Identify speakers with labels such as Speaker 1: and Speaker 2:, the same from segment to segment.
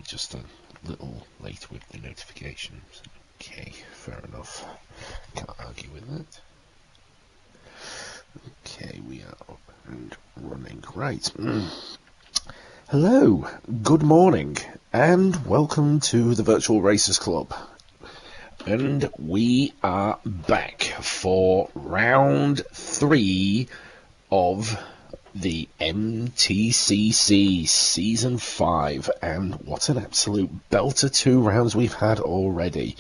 Speaker 1: just a little late with the notifications. Okay, fair enough. Can't argue with that. Okay, we are up and running. Right. Hello, good morning, and welcome to the Virtual Racers Club. And we are back for round 3 of the MTCC Season 5, and what an absolute belter 2 rounds we've had already.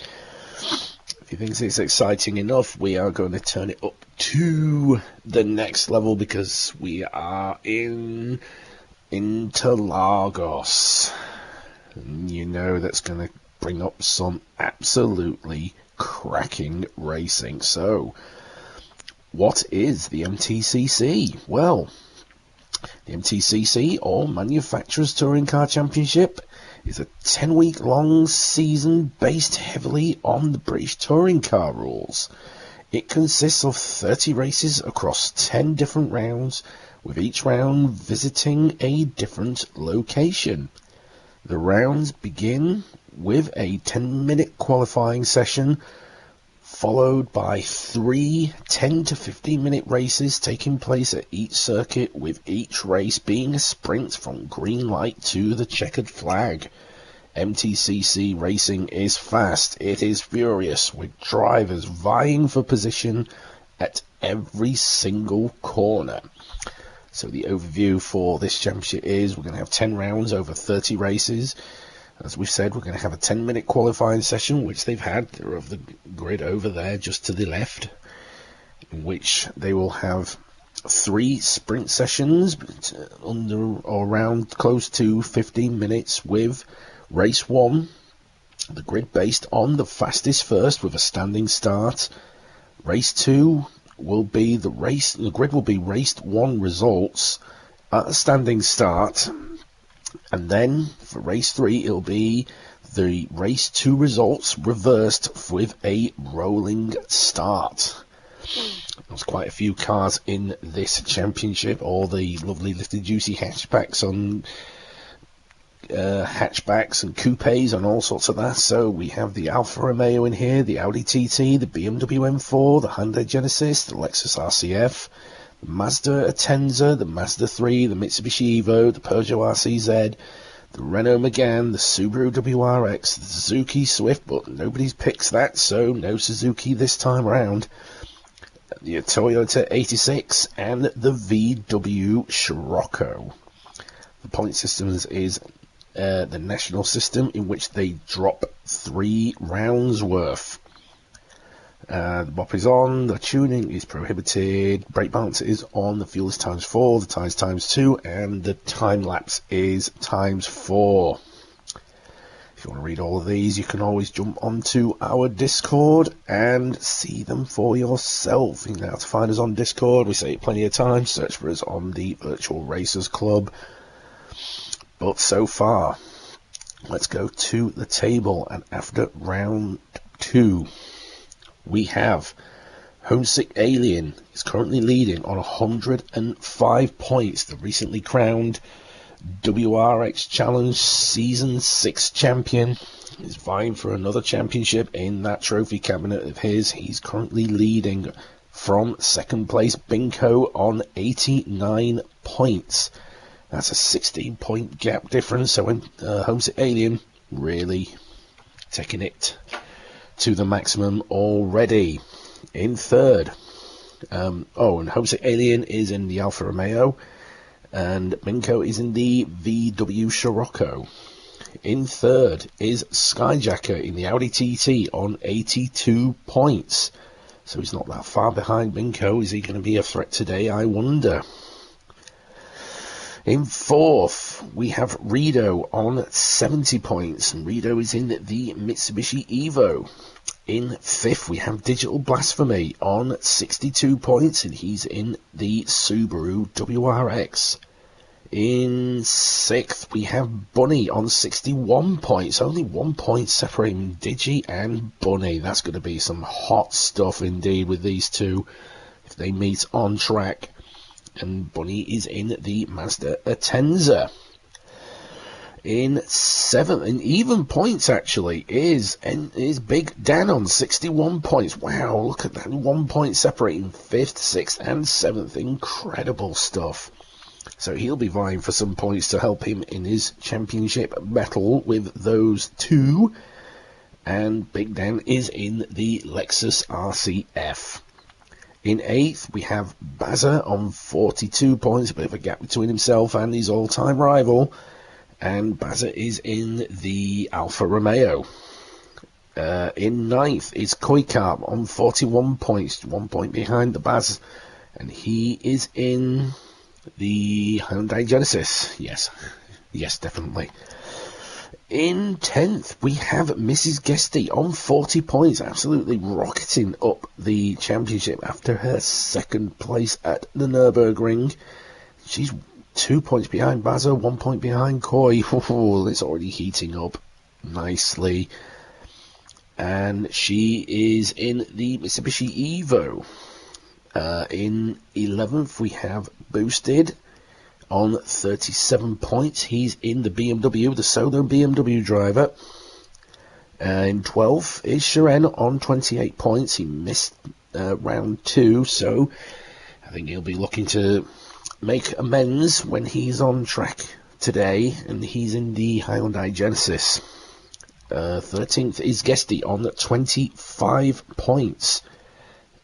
Speaker 1: If you think it's exciting enough, we are going to turn it up to the next level because we are in Interlagos. And you know that's going to bring up some absolutely cracking racing. So, what is the MTCC? Well, the MTCC, or Manufacturers Touring Car Championship, is a 10-week-long season based heavily on the British touring car rules. It consists of 30 races across 10 different rounds, with each round visiting a different location. The rounds begin with a 10-minute qualifying session, followed by 3 10 to 15-minute races taking place at each circuit, with each race being a sprint from green light to the checkered flag. MTCC racing is fast, it is furious, with drivers vying for position at every single corner. So the overview for this championship is we're going to have 10 rounds over 30 races. As we've said, we're going to have a 10-minute qualifying session, which they've had. They're of the grid over there, just to the left, in which they will have 3 sprint sessions under or around close to 15 minutes, with race 1, the grid based on the fastest first with a standing start. Race 2 will be the grid will be race 1 results at a standing start. And then, for race 3, it'll be the race 2 results reversed with a rolling start. There's quite a few cars in this championship, all the lovely little juicy hatchbacks and coupes and all sorts of that. So we have the Alfa Romeo in here, the Audi TT, the BMW M4, the Hyundai Genesis, the Lexus RCF, the Mazda Atenza, the Mazda 3, the Mitsubishi Evo, the Peugeot RCZ, the Renault Megane, the Subaru WRX, the Suzuki Swift, but nobody's picked that, so no Suzuki this time around. The Toyota 86 and the VW Scirocco. The point systems is the national system, in which they drop 3 rounds worth. The bop is on, the tuning is prohibited, brake balance is on, the fuel is ×4, the tyres ×2, and the time lapse is ×4. If you want to read all of these, you can always jump onto our Discord and see them for yourself. You know how to find us on Discord. We say it plenty of times. Search for us on the Virtual Racers Club. But so far, let's go to the table. And after round 2, we have Homesick Alien is currently leading on 105 points. The recently crowned WRX Challenge Season 6 champion is vying for another championship in that trophy cabinet of his. He's currently leading from second place Binko on 89 points. That's a 16-point gap difference. So when Homesick Alien really taking it to the maximum already. In third, and Homesick Alien is in the Alfa Romeo, and Binko is in the VW Scirocco. In third is Skyjacker in the Audi TT on 82 points. So he's not that far behind Binko. Is he going to be a threat today, I wonder? In fourth, we have Rido on 70 points, and Rido is in the Mitsubishi Evo. In fifth, we have Digital Blasphemy on 62 points, and he's in the Subaru WRX. In sixth, we have Bunny on 61 points. Only 1 point separating Digi and Bunny. That's going to be some hot stuff indeed with these two if they meet on track. And Bunny is in the Mazda Atenza. In seventh, in even points actually, is Big Dan on 61 points. Wow, look at that, 1 point separating 5th, 6th and 7th. Incredible stuff. So he'll be vying for some points to help him in his championship battle with those two. And Big Dan is in the Lexus RCF. In 8th, we have Bazza on 42 points, a bit of a gap between himself and his all-time rival. And Bazza is in the Alfa Romeo. In 9th is Koikab on 41 points, 1 point behind the Baz. And he is in the Hyundai Genesis. Yes, definitely. In 10th, we have Mrs. Guesty on 40 points, absolutely rocketing up the championship after her 2nd place at the Nürburgring. She's 2 points behind Bazza, 1 point behind Koi. Oh, it's already heating up nicely. And she is in the Mitsubishi Evo. In 11th, we have Boosted on 37 points. He's in the BMW, the solo BMW driver. In 12th is Sharon on 28 points. He missed round 2, so I think he'll be looking to make amends when he's on track today, and he's in the Hyundai Genesis. 13th is Guesty on 25 points,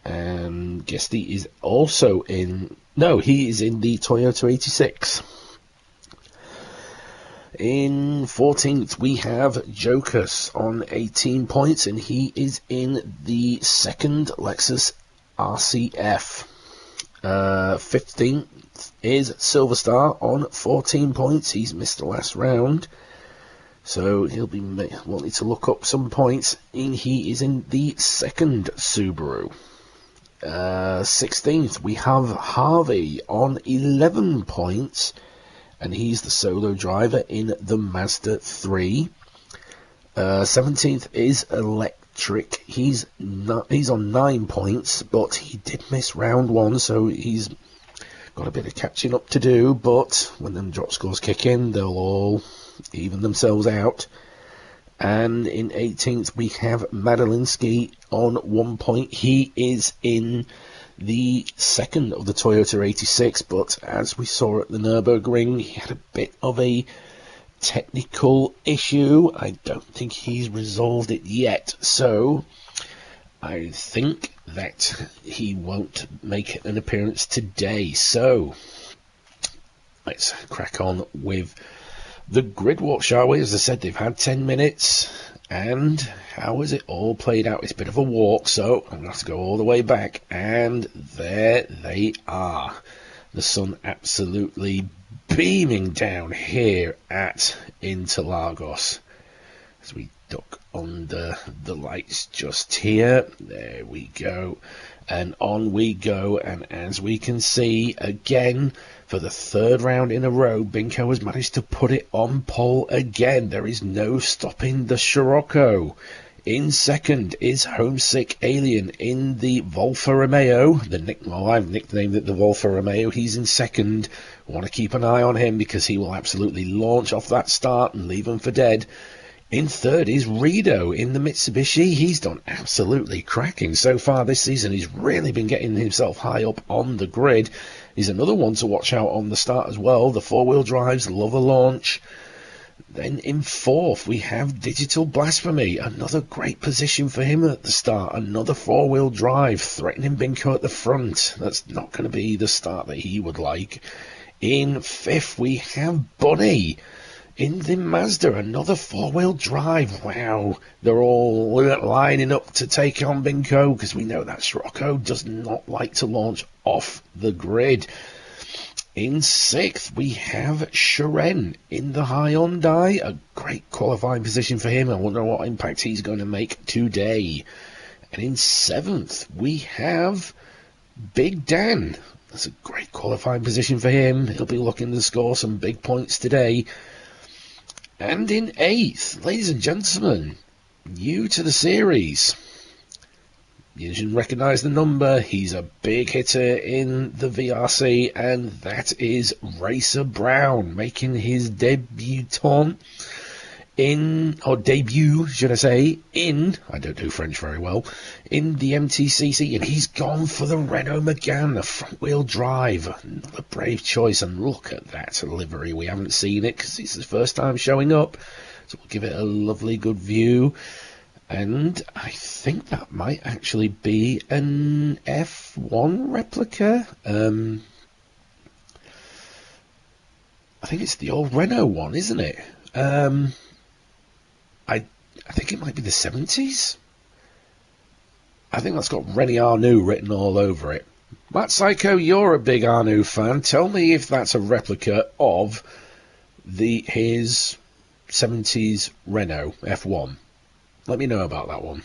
Speaker 1: and Guesty is also in, no, he is in the Toyota 86. In 14th we have Jokus on 18 points, and he is in the 2nd Lexus RCF. 15th is Silverstar on 14 points. He's missed the last round, so he'll be wanting to look up some points. And he is in the 2nd Subaru. 16th we have Harvey on 11 points, and he's the solo driver in the Mazda 3. 17th is Electric. He's on 9 points, but he did miss round 1, so he's got a bit of catching up to do, but when them drop scores kick in, they'll all even themselves out. And in 18th, we have Madalinsky on 1 point. He is in the 2nd of the Toyota 86, but as we saw at the Nürburgring, he had a bit of a technical issue. I don't think he's resolved it yet, so I think that he won't make an appearance today. So let's crack on with the grid walk, shall we? As I said, they've had 10 minutes, and how has it all played out? It's a bit of a walk, so I'm going to have to go all the way back, and there they are. The sun absolutely beaming down here at Interlagos as we duck under the lights just here. There we go, and on we go. And as we can see, again, for the 3rd round in a row, Binko has managed to put it on pole again. There is no stopping the Scirocco. In 2nd is Homesick Alien in the Volfa Romeo. I've nicknamed it the Volfa Romeo. He's in 2nd. Want to keep an eye on him because he will absolutely launch off that start and leave them for dead. In 3rd is Rido in the Mitsubishi. He's done absolutely cracking so far this season. He's really been getting himself high up on the grid. He's another one to watch out on the start as well. The 4-wheel drives love a launch. Then in 4th, we have Digital Blasphemy. Another great position for him at the start. Another 4-wheel drive, threatening Binko at the front. That's not going to be the start that he would like. In 5th, we have Bunny in the Mazda. Another 4-wheel drive. Wow. They're all lining up to take on Binko, because we know that Scirocco does not like to launch off the grid. In 6th, we have Sharon in the Hyundai. A great qualifying position for him. I wonder what impact he's going to make today. And in 7th, we have Big Dan. That's a great qualifying position for him. He'll be looking to score some big points today. And in 8th, ladies and gentlemen, new to the series, You should recognise the number. He's a big hitter in the VRC, and that is Racer Brown making his debut, should I say, I don't do French very well, in the MTCC, and he's gone for the Renault Megane, the front-wheel drive. Another brave choice, and look at that livery. We haven't seen it because it's the first time showing up, so we'll give it a lovely good view. And I think that might actually be an F1 replica. I think it's the old Renault one, isn't it? I think it might be the 70s. I think that's got Rennie Arnoux written all over it. Matt Psycho, you're a big Arnoux fan. Tell me if that's a replica of his 70s Renault F1. Let me know about that one.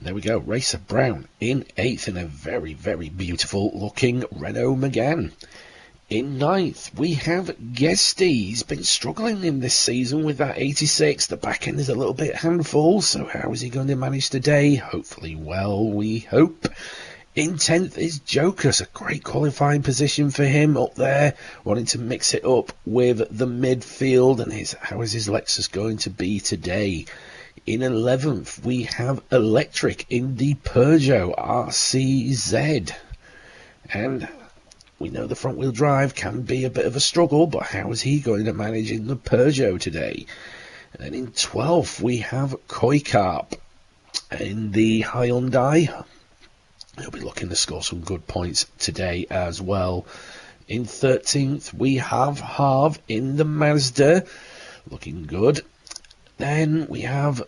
Speaker 1: There we go. Racer Brown in 8th in a very, very beautiful looking Renault Megane. In 9th, we have Guesty. He's been struggling in this season with that 86. The back end is a little bit handful, so how is he going to manage today? Hopefully well, we hope. In 10th is Jokers, a great qualifying position for him up there, wanting to mix it up with the midfield, and how is his Lexus going to be today? In 11th, we have Electric in the Peugeot RCZ, and we know the front-wheel drive can be a bit of a struggle, but how is he going to manage in the Peugeot today? And then in 12th, we have Koikarp in the Hyundai. He'll be looking to score some good points today as well. In 13th, we have Harv in the Mazda, looking good. Then we have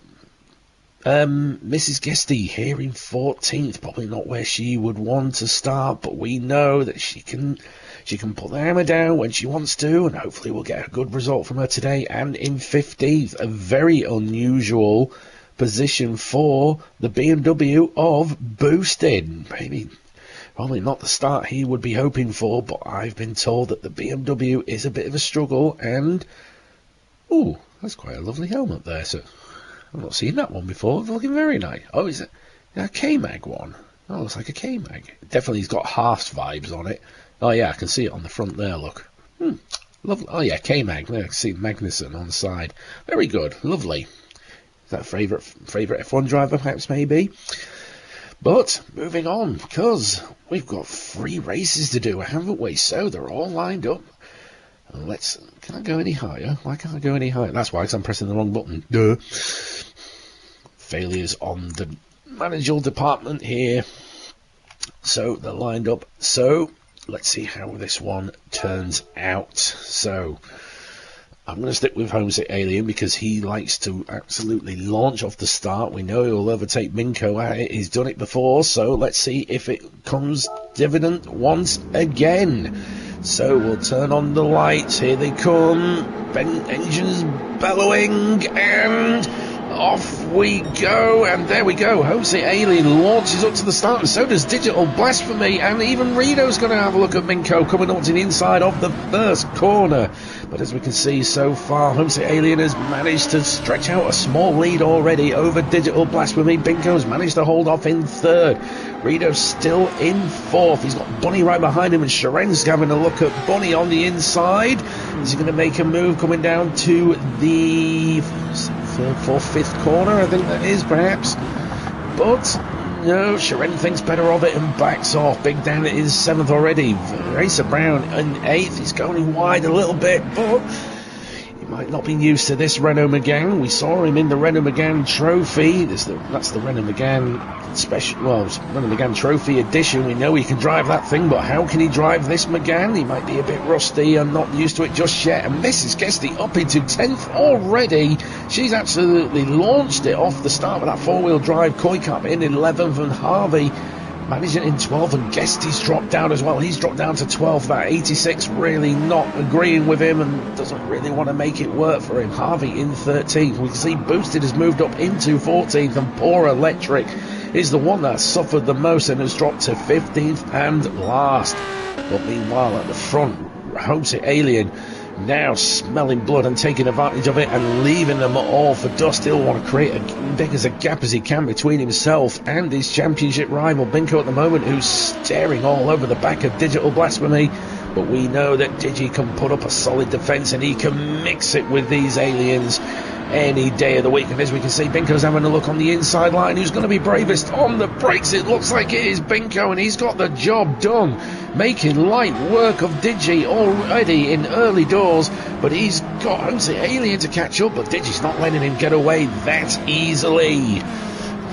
Speaker 1: Mrs. Guesty here in 14th, probably not where she would want to start, but we know that she can put the hammer down when she wants to, and hopefully we'll get a good result from her today. And in 15th, a very unusual position for the BMW of Boosted. Maybe probably not the start he would be hoping for, but I've been told that the BMW is a bit of a struggle, and ooh, that's quite a lovely helmet there, so I've not seen that one before. It's looking very nice. Oh, is it a K-Mag one? Oh, looks like a K-Mag. Definitely has got Haas vibes on it. Oh yeah, I can see it on the front there, look. Lovely. Oh yeah, K-Mag. There, I can see Magnussen on the side. Very good, lovely. Is that a favourite F1 driver, perhaps, maybe? But, moving on, because we've got 3 races to do, haven't we? So, they're all lined up. Can I go any higher? Why can't I go any higher? That's why, because I'm pressing the wrong button. Duh. Failures on the managerial department here. So, they're lined up. So, let's see how this one turns out. So, I'm going to stick with Homesick Alien because he likes to absolutely launch off the start. We know he'll overtake Minko at it. He's done it before, so let's see if it comes dividend once again. So we'll turn on the lights. Here they come. Engines bellowing, and off we go. And there we go. Homesick Alien launches up to the start, and so does Digital Blasphemy. And even Reno's going to have a look at Minko coming up to the inside of the first corner. But as we can see so far, Homesick Alien has managed to stretch out a small lead already over Digital Blasphemy. Binko's managed to hold off in 3rd. Reno's still in 4th. He's got Bunny right behind him, and Sharen's having a look at Bunny on the inside. Is he going to make a move coming down to the 3rd, 4th, 5th corner? I think that is, perhaps. But no, Sharen thinks better of it and backs off. Big Dan is 7th already. Racer Brown in 8th. He's going wide a little bit, but he might not be used to this Renault Megane. We saw him in the Renault Megane Trophy. That's the Renault Megane special, well, Renault Megane Trophy edition. We know he can drive that thing, but how can he drive this Megane? He might be a bit rusty and not used to it just yet. And Mrs. Guesty up into 10th already. She's absolutely launched it off the start with that 4-wheel drive. Koikarp in 11th, and Harvey managing in 12th, and Guesty's dropped down as well. He's dropped down to 12th. That 86 really not agreeing with him and doesn't really want to make it work for him. Harvey in 13th. We can see Boosted has moved up into 14th, and Poor Electric is the one that suffered the most and has dropped to 15th and last. But meanwhile at the front, Homesick Alien now smelling blood and taking advantage of it and leaving them all for dust. He'll want to create as big as a gap as he can between himself and his championship rival Binko at the moment, who's staring all over the back of Digital Blasphemy. But we know that Digi can put up a solid defence and he can mix it with these aliens any day of the week. And as we can see, Binko's having a look on the inside line. Who's going to be bravest on the brakes? It looks like it is Binko, and he's got the job done, making light work of Digi already in early doors. But he's got Homesick Alien to catch up, but Digi's not letting him get away that easily.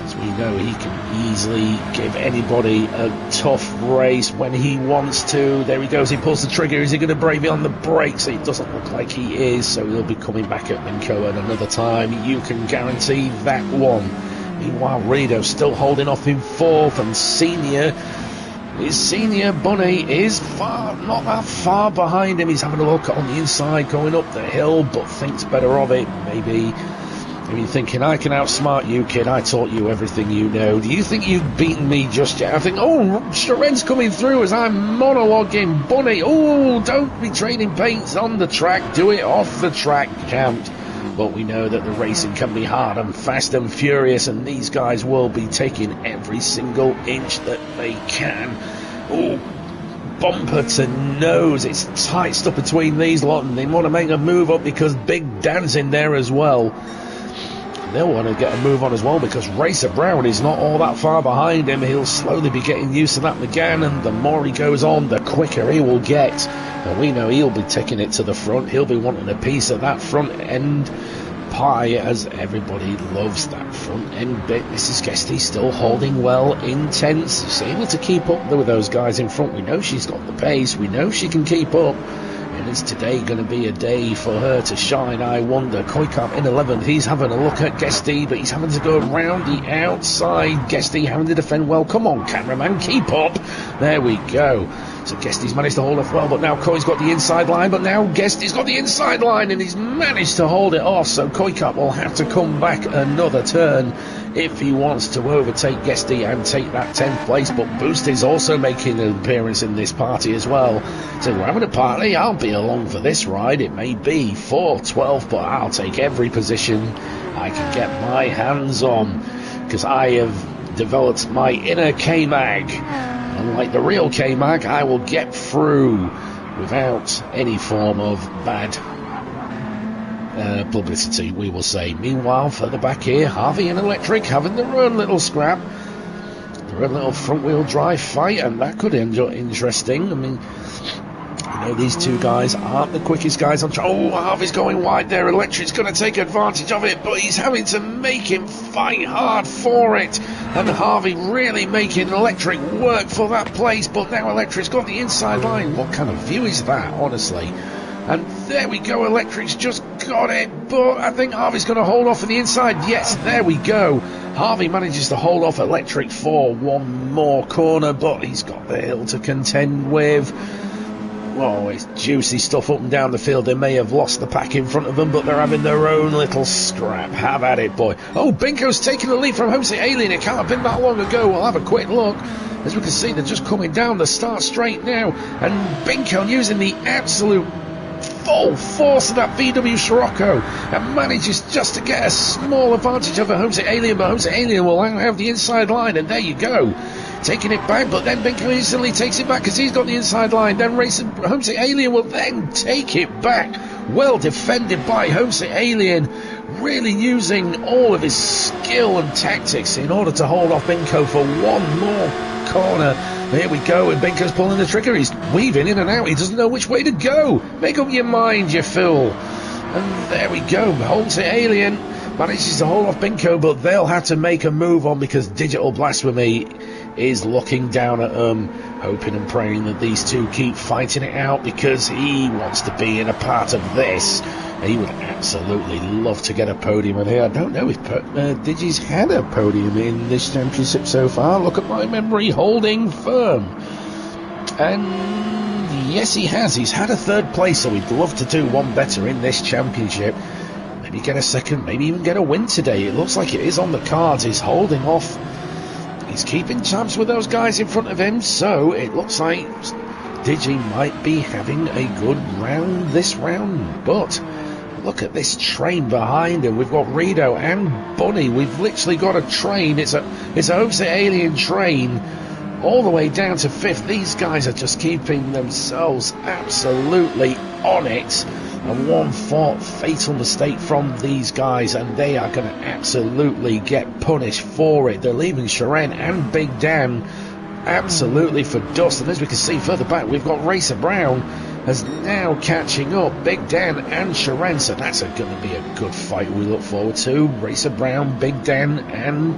Speaker 1: As we know, he can easily give anybody a tough race when he wants to. There he goes, he pulls the trigger. Is he going to brave it on the brakes? It doesn't look like he is, so he'll be coming back at Binko at another time. You can guarantee that one. Meanwhile, Rido's still holding off in fourth, and his senior Bunny is not that far behind him. He's having a look on the inside, going up the hill, but thinks better of it. Maybe thinking, I can outsmart you, kid. I taught you everything you know. Do you think you've beaten me just yet? I think, oh, Sharen's coming through as I'm monologuing. Bunny, oh, don't be trading paints on the track. Do it off the track, champ. But we know that the racing can be hard and fast and furious, and these guys will be taking every single inch that they can. Oh, bumper to nose. It's tight stuff between these lot, and they want to make a move up because Big Dan's in there as well. They'll want to get a move on as well because Racer Brown is not all that far behind him. He'll slowly be getting used to that McGann, and the more he goes on, the quicker he will get. And we know he'll be taking it to the front. He'll be wanting a piece of that front end pie, as everybody loves that front end bit. Mrs. Guesty still holding well, intense. She's able to keep up with those guys in front. We know she's got the pace. We know she can keep up. And is today going to be a day for her to shine, I wonder? Koikap in 11th. He's having a look at Guesty, but he's having to go around the outside. Guesty having to defend well. Come on, cameraman, keep up. There we go. So Guesty's managed to hold off well, but now Koi's got the inside line, but now Guesty's got the inside line, and he's managed to hold it off. So Koikap will have to come back another turn if he wants to overtake Guesty and take that 10th place. But Boost is also making an appearance in this party as well. So we're having a party. I'll be along for this ride. It may be 4-12, but I'll take every position I can get my hands on, because I have developed my inner K-Mag. Unlike the real K-Mag, I will get through without any form of bad publicity, we will say. Meanwhile, further back here, Harvey and Electric having their own little scrap, their own little front-wheel drive fight, and that could end up interesting. I mean, you know, these two guys aren't the quickest guys on track. Oh, Harvey's going wide there. Electric's going to take advantage of it, but he's having to make him fight hard for it. And Harvey really making Electric work for that place, but now Electric's got the inside line. What kind of view is that, honestly? And there we go, Electric's just got it, but I think Harvey's going to hold off on the inside. Yes, there we go. Harvey manages to hold off Electric for one more corner, but he's got the hill to contend with. Oh, it's juicy stuff up and down the field. They may have lost the pack in front of them, but they're having their own little scrap. Have at it, boy. Oh, Binko's taking the lead from Homesick Alien. It can't have been that long ago. We'll have a quick look. As we can see, they're just coming down the start straight now. And Binko using the absolute full force of that VW Scirocco and manages just to get a small advantage over Homesick Alien, but Homesick Alien will have the inside line, and there you go. Taking it back, but then Binko instantly takes it back because he's got the inside line. Then Homesick Alien will then take it back. Well defended by Homesick Alien, really using all of his skill and tactics in order to hold off Binko for one more corner. Here we go, and Binko's pulling the trigger. He's weaving in and out. He doesn't know which way to go. Make up your mind, you fool. And there we go. Homesick Alien manages to hold off Binko, but they'll have to make a move on because Digital Blasphemy is looking down at them, hoping and praying that these two keep fighting it out because he wants to be in a part of this. He would absolutely love to get a podium in here. I don't know if Digi's had a podium in this championship so far. Look at my memory holding firm. And yes, he has. He's had a third place, so he'd love to do one better in this championship. Maybe get a second, maybe even get a win today. It looks like it is on the cards. He's holding off. He's keeping tabs with those guys in front of him, so it looks like Digi might be having a good round this round, but look at this train behind him. We've got Rito and Bunny. We've literally got a train. It's a Homesick Alien train all the way down to 5th. These guys are just keeping themselves absolutely on it. And one fatal mistake from these guys, and they are going to absolutely get punished for it. They're leaving Sharon and Big Dan absolutely for dust. And as we can see further back, we've got Racer Brown is now catching up Big Dan and Sharon. So that's going to be a good fight we look forward to. Racer Brown, Big Dan and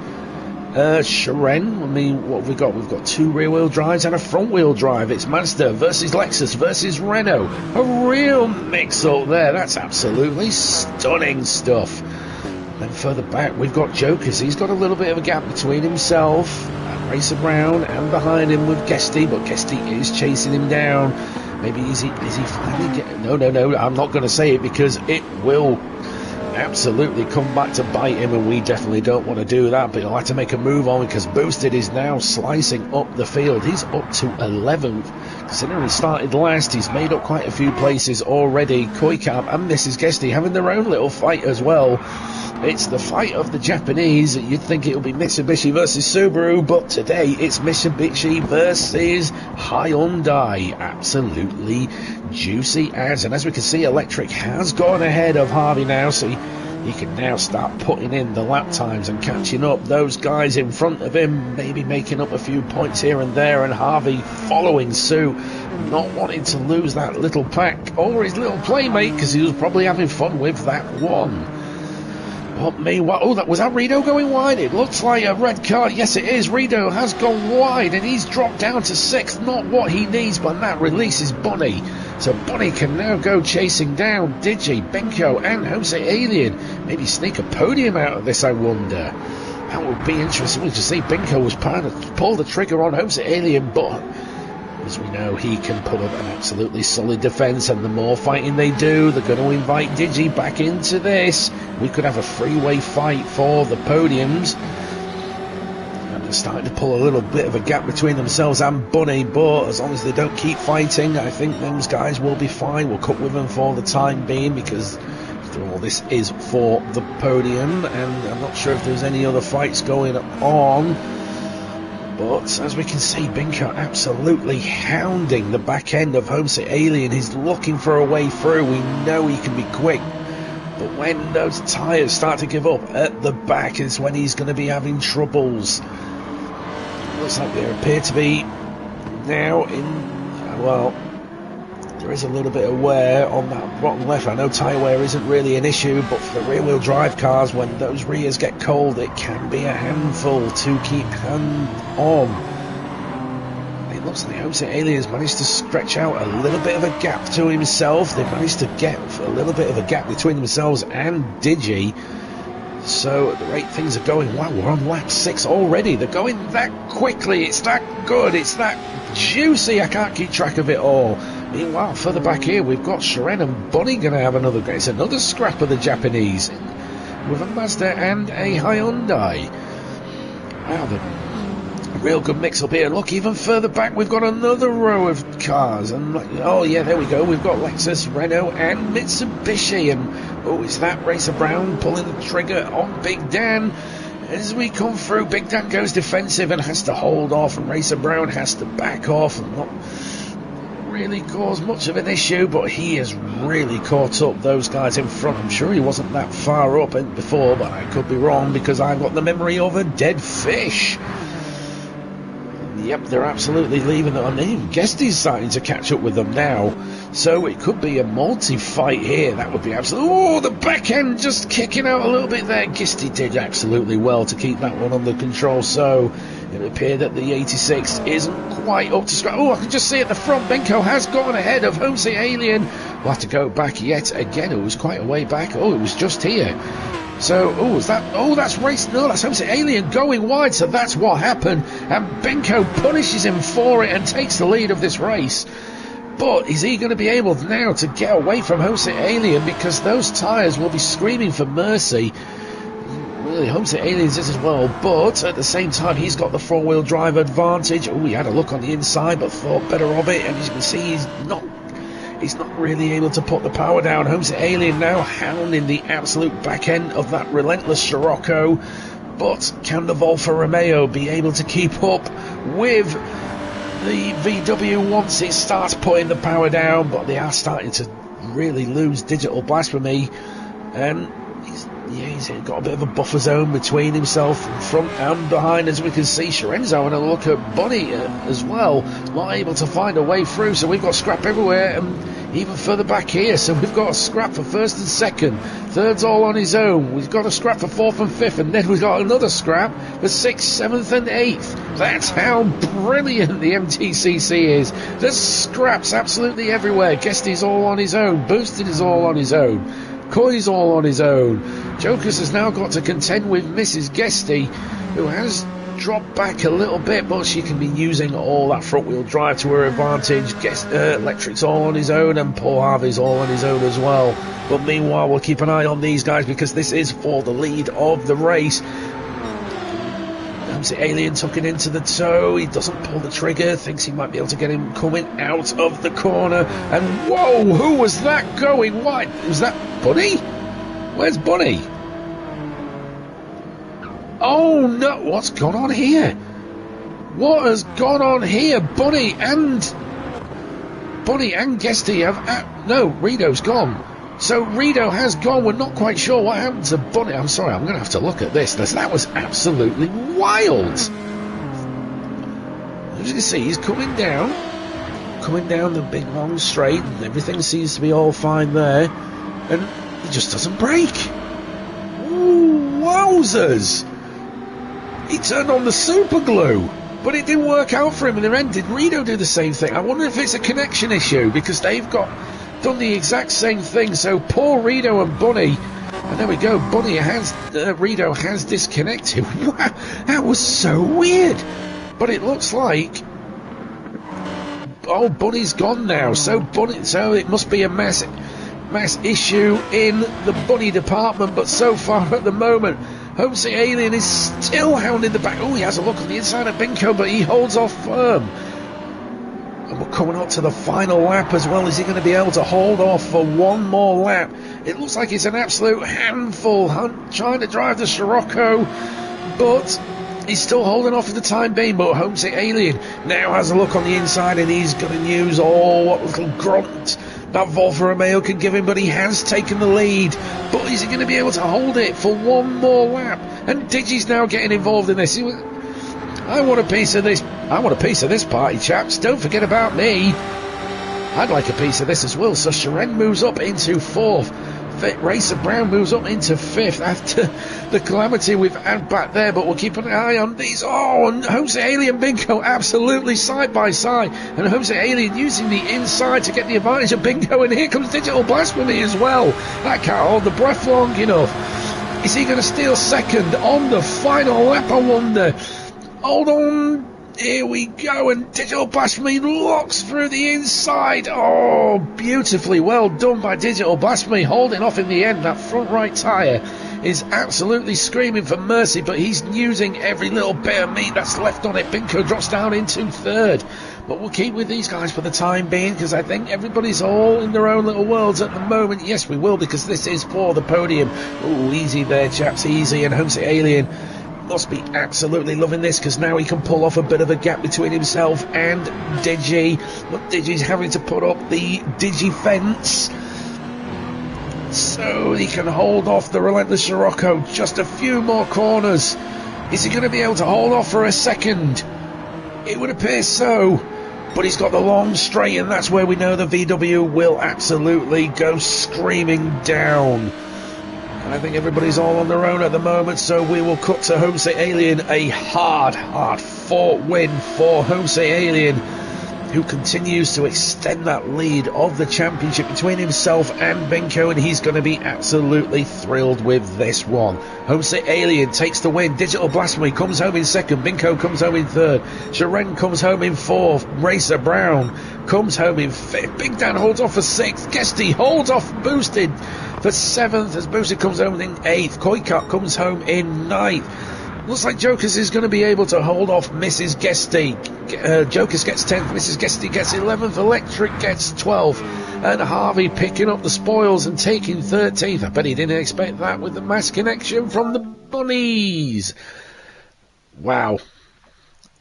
Speaker 1: Sharon. I mean, what have we got? We've got 2 rear-wheel drives and a front-wheel drive. It's Mazda versus Lexus versus Renault. A real mix-up there. That's absolutely stunning stuff. Then further back, we've got Jokers. He's got a little bit of a gap between himself and Racer Brown, and behind him with Guesty, but Guesty is chasing him down. Maybe is he finally getting... No, I'm not going to say it because it will absolutely come back to bite him, and we definitely don't want to do that, but he'll have to make a move on because Boosted is now slicing up the field. He's up to 11th. Considering he started last, he's made up quite a few places already. Koikab and Mrs. Guesty having their own little fight as well. It's the fight of the Japanese. You'd think it would be Mitsubishi versus Subaru, but today it's Mitsubishi versus Hyundai. Absolutely juicy as. And as we can see, Electric has gone ahead of Harvey now, so he can now start putting in the lap times and catching up those guys in front of him, maybe making up a few points here and there, and Harvey following suit, not wanting to lose that little pack or his little playmate because he was probably having fun with that one. But meanwhile, was that Rito going wide? It looks like a red card. Yes, it is. Rito has gone wide and he's dropped down to 6th. Not what he needs, but that releases Bunny. So Bunny can now go chasing down Digi, Binko and Homesick Alien. Maybe sneak a podium out of this, I wonder. That would be interesting to see. Binko was trying to pull the trigger on Homesick Alien, but as we know, he can put up an absolutely solid defence, and the more fighting they do, they're going to invite Digi back into this. We could have a freeway fight for the podiums. And they're starting to pull a little bit of a gap between themselves and Bunny, but as long as they don't keep fighting, I think those guys will be fine. We'll cut with them for the time being because after all, this is for the podium, and I'm not sure if there's any other fights going on. But as we can see, Binko absolutely hounding the back end of Homesick Alien. He's looking for a way through. We know he can be quick, but when those tyres start to give up at the back is when he's going to be having troubles. Looks like they appear to be now in, well, there is a little bit of wear on that bottom left. I know tyre wear isn't really an issue, but for the rear-wheel drive cars, when those rears get cold, it can be a handful to keep hand on. It looks like Homesick Alien's managed to stretch out a little bit of a gap to himself. They've managed to get a little bit of a gap between themselves and Digi. So at the rate things are going, wow, we're on lap 6 already. They're going that quickly. It's that good. It's that juicy. I can't keep track of it all. Meanwhile, further back here, we've got Sharon and Bunny going to have another. It's another scrap of the Japanese with a Mazda and a Hyundai. Wow, the real good mix up here. Look, even further back, we've got another row of cars. And oh yeah, there we go. We've got Lexus, Renault, and Mitsubishi. And oh, it's that Racer Brown pulling the trigger on Big Dan. As we come through, Big Dan goes defensive and has to hold off, and Racer Brown has to back off and not really cause much of an issue, but he has really caught up those guys in front. I'm sure he wasn't that far up before, but I could be wrong because I've got the memory of a dead fish. Yep, they're absolutely leaving it on. Even Guesty's starting to catch up with them now, so it could be a multi-fight here. That would be absolutely... Oh, the back end just kicking out a little bit there. Guesty did absolutely well to keep that one under control, so it appeared that the 86 isn't quite up to scratch. Oh, I can just see at the front, Binko has gone ahead of Homesick Alien. We'll have to go back yet again. It was quite a way back. Oh, it was just here. So, that's race. No, that's Homesick Alien going wide, so that's what happened. And Binko punishes him for it and takes the lead of this race. But is he going to be able now to get away from Homesick Alien, because those tyres will be screaming for mercy? really hopes that Aliens is as well, but at the same time he's got the four-wheel drive advantage. Oh, he had a look on the inside but thought better of it, and as you can see he's not really able to put the power down. Homesick Alien now hounding the absolute back end of that relentless Scirocco, but can the Alfa Romeo be able to keep up with the VW once it starts putting the power down? But they are starting to really lose Digital Blasphemy, and he's got a bit of a buffer zone between himself front and behind, as we can see. Shorenzo and a look at Bunny as well, not able to find a way through, so we've got scrap everywhere, and even further back here, so we've got a scrap for first and second, third's all on his own, we've got a scrap for fourth and fifth, and then we've got another scrap for sixth, seventh and eighth. That's how brilliant the MTCC is. There's scraps absolutely everywhere. Guesty's all on his own, Boosted is all on his own, Coy's all on his own. Jokers has now got to contend with Mrs. Guesty, who has dropped back a little bit, but she can be using all that front wheel drive to her advantage. Electric's all on his own, and Paul Harvey's all on his own as well. But meanwhile, we'll keep an eye on these guys, because this is for the lead of the race. The Alien tucking into the toe, he doesn't pull the trigger, thinks he might be able to get him coming out of the corner, and whoa, who was that going wide? Was that Bunny? Where's Bunny? Oh no, what's gone on here? What has gone on here? Bunny and Guesty have... no, Rido's gone. So Rido has gone. We're not quite sure what happened to Bunny. I'm sorry, I'm going to have to look at this. That was absolutely wild. As you can see, he's coming down the big long straight, and everything seems to be all fine there, and he just doesn't break. Ooh, wowzers. He turned on the super glue, but it didn't work out for him in the end. Did Rido do the same thing? I wonder if it's a connection issue, because they've done the exact same thing. So poor Rido and Bunny, and there we go, Rido has disconnected. Wow, that was so weird. But it looks like, oh, Bunny's gone now, so it must be a mass issue in the Bunny department. But so far at the moment, Homesick Alien is still hounding the back. Oh, he has a look on the inside of Binko, but he holds off firm. And we're coming up to the final lap as well. Is he going to be able to hold off for one more lap? It looks like it's an absolute handful, trying to drive the Scirocco, but he's still holding off for the time being. But Homesick Alien now has a look on the inside, and he's going to use what little grunt that Alfa Romeo can give him, but he has taken the lead. But is he going to be able to hold it for one more lap? And Digi's now getting involved in this. I want a piece of this. I want a piece of this party, chaps. Don't forget about me. I'd like a piece of this as well. So Sharon moves up into fourth. Racer Brown moves up into fifth after the calamity we've had back there. But we'll keep an eye on these. Oh, and Homesick Alien Bingo absolutely side by side. And Homesick Alien using the inside to get the advantage of Bingo. And here comes Digital Blasphemy as well. That can't hold the breath long enough. Is he going to steal second on the final lap, I wonder? Hold on, here we go, and Digital Blasphemy locks through the inside. Oh, beautifully well done by Digital Blasphemy, holding off in the end. That front right tyre is absolutely screaming for mercy, but he's using every little bit of meat that's left on it. Binko drops down into third, but we'll keep with these guys for the time being, because I think everybody's all in their own little worlds at the moment. Yes, we will, because this is for the podium. Oh, easy there, chaps, easy. And Homesick Alien must be absolutely loving this, because now he can pull off a bit of a gap between himself and Digi. But Digi's having to put up the Digi fence so he can hold off the relentless Scirocco. Just a few more corners. Is he going to be able to hold off for a second? It would appear so, but he's got the long straight, and that's where we know the VW will absolutely go screaming down. And I think everybody's all on their own at the moment, so we will cut to Homesick Alien. A hard-fought win for Homesick Alien, who continues to extend that lead of the championship between himself and Binko, and he's going to be absolutely thrilled with this one. Homesick Alien takes the win. Digital Blasphemy comes home in second. Binko comes home in third. Sharen comes home in fourth. Racer Brown comes home in fifth. Big Dan holds off for sixth. Guesty holds off Boosted. for 7th as Booster comes home in 8th. Koikart comes home in 9th. Looks like Jokers is going to be able to hold off Mrs. Guesty. Jokers gets 10th, Mrs. Guesty gets 11th, Electric gets 12th, and Harvey picking up the spoils and taking 13th. I bet he didn't expect that with the mass connection from the bunnies. Wow.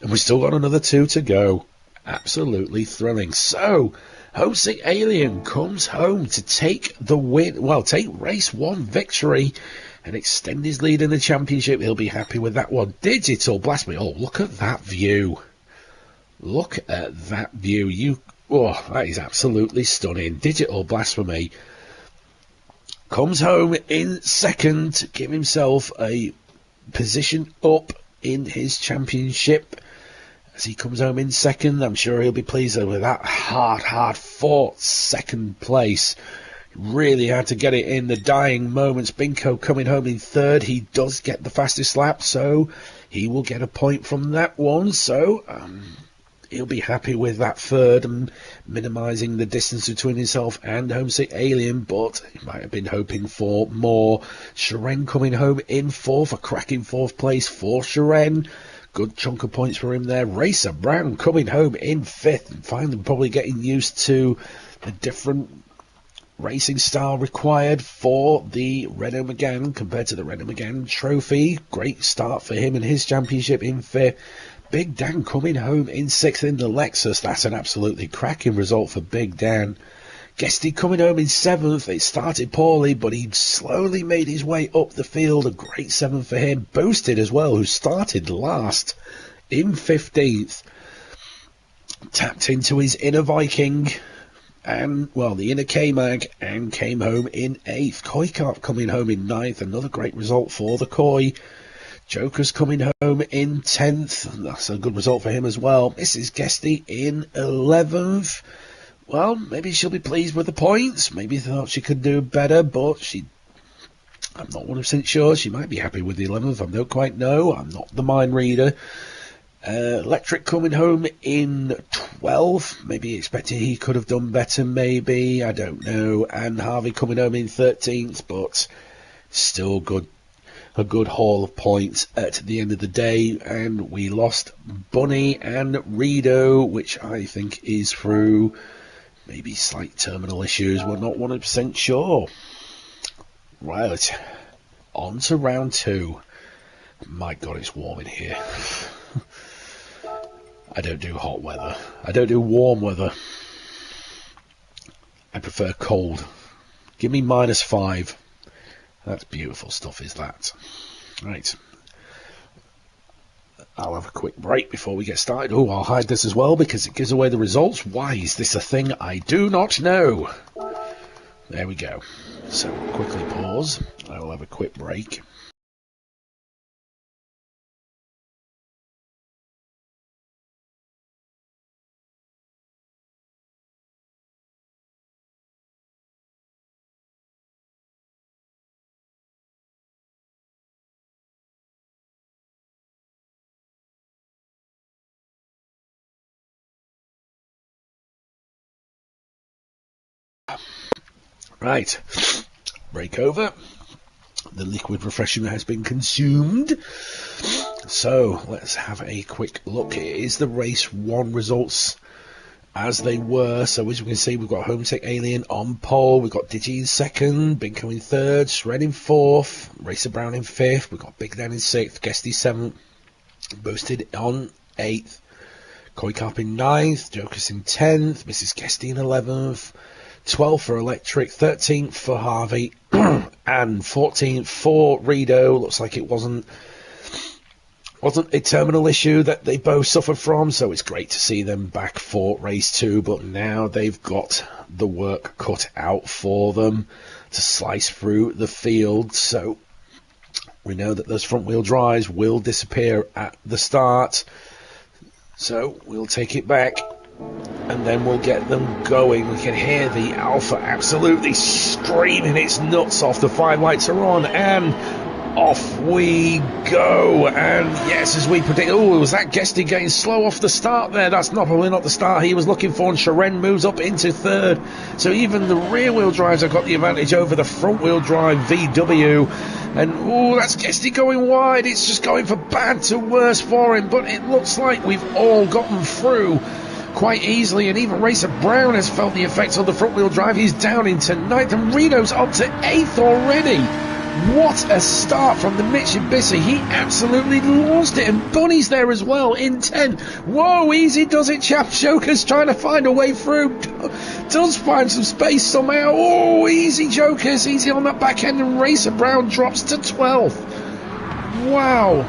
Speaker 1: And we've still got another 2 to go. Absolutely thrilling. So, Homesick Alien comes home to take the win, well, take race 1 victory and extend his lead in the championship. He'll be happy with that one. Digital Blast Me. Oh, look at that view. Look at that view. That is absolutely stunning. Digital Blasphemy comes home in 2nd to give himself a position up in his championship. As he comes home in 2nd, I'm sure he'll be pleased with that hard fought 2nd place. Really had to get it in the dying moments. Binko coming home in 3rd. He does get the fastest lap, so he will get a point from that one. So he'll be happy with that 3rd and minimising the distance between himself and Homesick Alien, but he might have been hoping for more. Sharon coming home in 4th, a cracking 4th place for Sharon. Good chunk of points for him there. Racer Brown coming home in 5th, and finally probably getting used to the different racing style required for the Renault Megane compared to the Renault Megane Trophy. Great start for him and his championship in 5th. Big Dan coming home in 6th in the Lexus. That's an absolutely cracking result for Big Dan. Guesty coming home in 7th. It started poorly, but he slowly made his way up the field. A great 7th for him. Boasted as well, who started last in 15th. Tapped into his inner Viking and, well, the inner K-Mag, and came home in 8th. Koikart coming home in 9th. Another great result for the Koi. Joker's coming home in 10th. That's a good result for him as well. Mrs. Guesty in 11th. Well, maybe she'll be pleased with the points. Maybe thought she could do better, but I'm not 100% sure. She might be happy with the 11th. I don't quite know. I'm not the mind reader. Electric coming home in 12th. Maybe expecting he could have done better, maybe. I don't know. And Harvey coming home in 13th, but still good. A good haul of points at the end of the day. And we lost Bunny and Rido, which I think is through maybe slight terminal issues. We're not 100% sure. Right. On to round 2. My God, it's warm in here. I don't do hot weather. I don't do warm weather. I prefer cold. Give me -5. That's beautiful stuff, is that? Right. I'll have a quick break before we get started. Oh, I'll hide this as well because it gives away the results. Why is this a thing? I do not know. There we go. So, quickly pause. I will have a quick break. Right, break over. The liquid refreshment has been consumed. So let's have a quick look. It is the race 1 results as they were. So as you can see, we've got Homesick Alien on pole. We've got Digi in 2nd, Binko in 3rd, Shred in 4th, Racer Brown in 5th. We've got Big Dan in 6th, Guesty 7th, Boasted on 8th, Koikart in 9th, Joker's in 10th, Mrs. Guesty in 11th. 12th for Electric, 13th for Harvey, and 14th for Rido. Looks like it wasn't a terminal issue that they both suffered from, so it's great to see them back for race 2, but now they've got the work cut out for them to slice through the field. So we know that those front wheel drives will disappear at the start, so we'll take it back. And then we'll get them going. We can hear the Alpha absolutely screaming its nuts off. The 5 lights are on, and off we go. And yes, as we predict, was that Guesty getting slow off the start there? That's probably not the start he was looking for, and Sharon moves up into third. So even the rear wheel drives have got the advantage over the front wheel drive VW. And that's Guesty going wide. It's just going from bad to worse for him, but it looks like we've all gotten through quite easily, and even Racer Brown has felt the effects of the front wheel drive. He's down into ninth, and Reno's up to 8th already. What a start from the Mitsubishi. He absolutely lost it, and Bunny's there as well in 10th. Whoa, easy does it, chap. Joker's trying to find a way through, does find some space somehow. Easy Jokers, easy on that back end, and Racer Brown drops to 12th. Wow,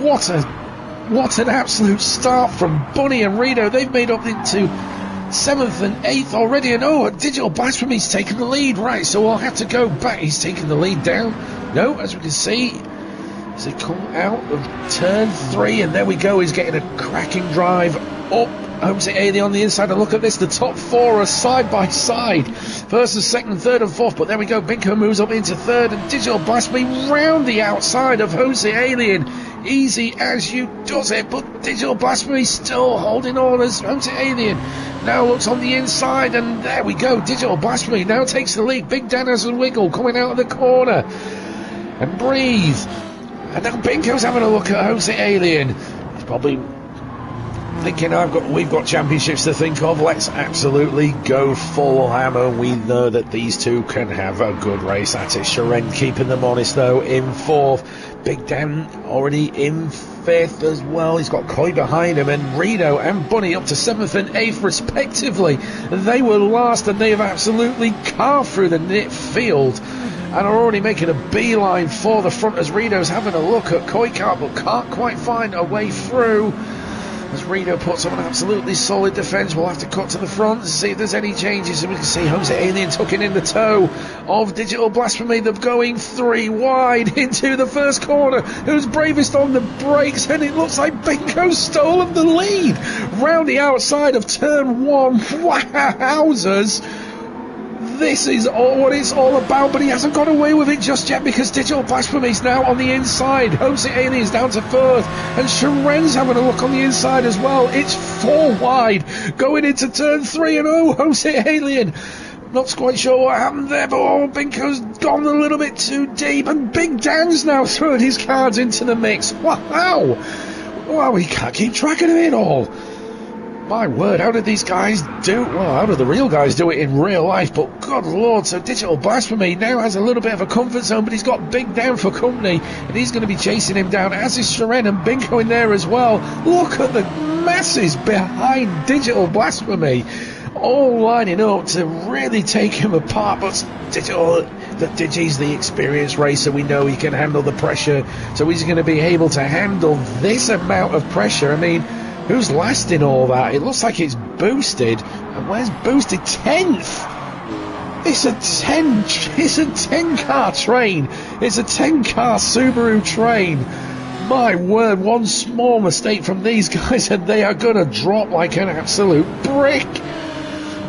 Speaker 1: what an absolute start from Bunny and Reno. They've made up into 7th and 8th already, and Digital Blasphemy's taken the lead. Right, so we'll have to go back. He's taking the lead down. No, as we can see, as they come out of turn 3, and there we go. He's getting a cracking drive up. Jose Alien on the inside, and look at this, the top 4 are side by side, first and second, third and fourth. But there we go, Binko moves up into third, and Digital Blasphemy round the outside of Jose Alien. Easy as you does it, but Digital Blasphemy still holding on as Jose Alien now looks on the inside, and there we go, Digital Blasphemy now takes the lead. Big Dan has a wiggle coming out of the corner, and breathe, and now Binko's having a look at Jose Alien. He's probably thinking, we've got championships to think of, let's absolutely go full hammer. We know that these two can have a good race at it. Sharon keeping them honest though in 4th. Big Dan already in 5th as well. He's got Coy behind him, and Reno and Bunny up to 7th and 8th respectively. They were last, and they have absolutely carved through the knit field and are already making a beeline for the front as Reno's having a look at Coy Kart, but can't quite find a way through. As Reno puts on an absolutely solid defence, we'll have to cut to the front and see if there's any changes. And we can see Jose Alien tucking in the toe of Digital Blasphemy. They're going 3 wide into the first corner. Who's bravest on the brakes? And it looks like Binko's stolen the lead round the outside of turn 1. Wowzers! This is what it's all about, but he hasn't got away with it just yet, because Digital Blasphemy's now on the inside. Jose Alien's down to 4th, and Sharen's having a look on the inside as well. It's 4 wide going into turn 3, and Jose Alien, not quite sure what happened there, but Binko's gone a little bit too deep, and Big Dan's now throwing his cards into the mix. Wow, we can't keep track of it all. My word, how did these guys do? Well, how did the real guys do it in real life? But good lord, so Digital Blasphemy now has a little bit of a comfort zone, but he's got Big Dan for company, and he's going to be chasing him down, as is Sharon and Binko in there as well. Look at the masses behind Digital Blasphemy, all lining up to really take him apart. But Digi's the experienced racer. We know he can handle the pressure, so he's going to be able to handle this amount of pressure. I mean, who's last in all that? It looks like it's Boosted. And where's Boosted? 10th! It's a 10 car train. It's a 10 car Subaru train. My word, one small mistake from these guys and they are going to drop like an absolute brick.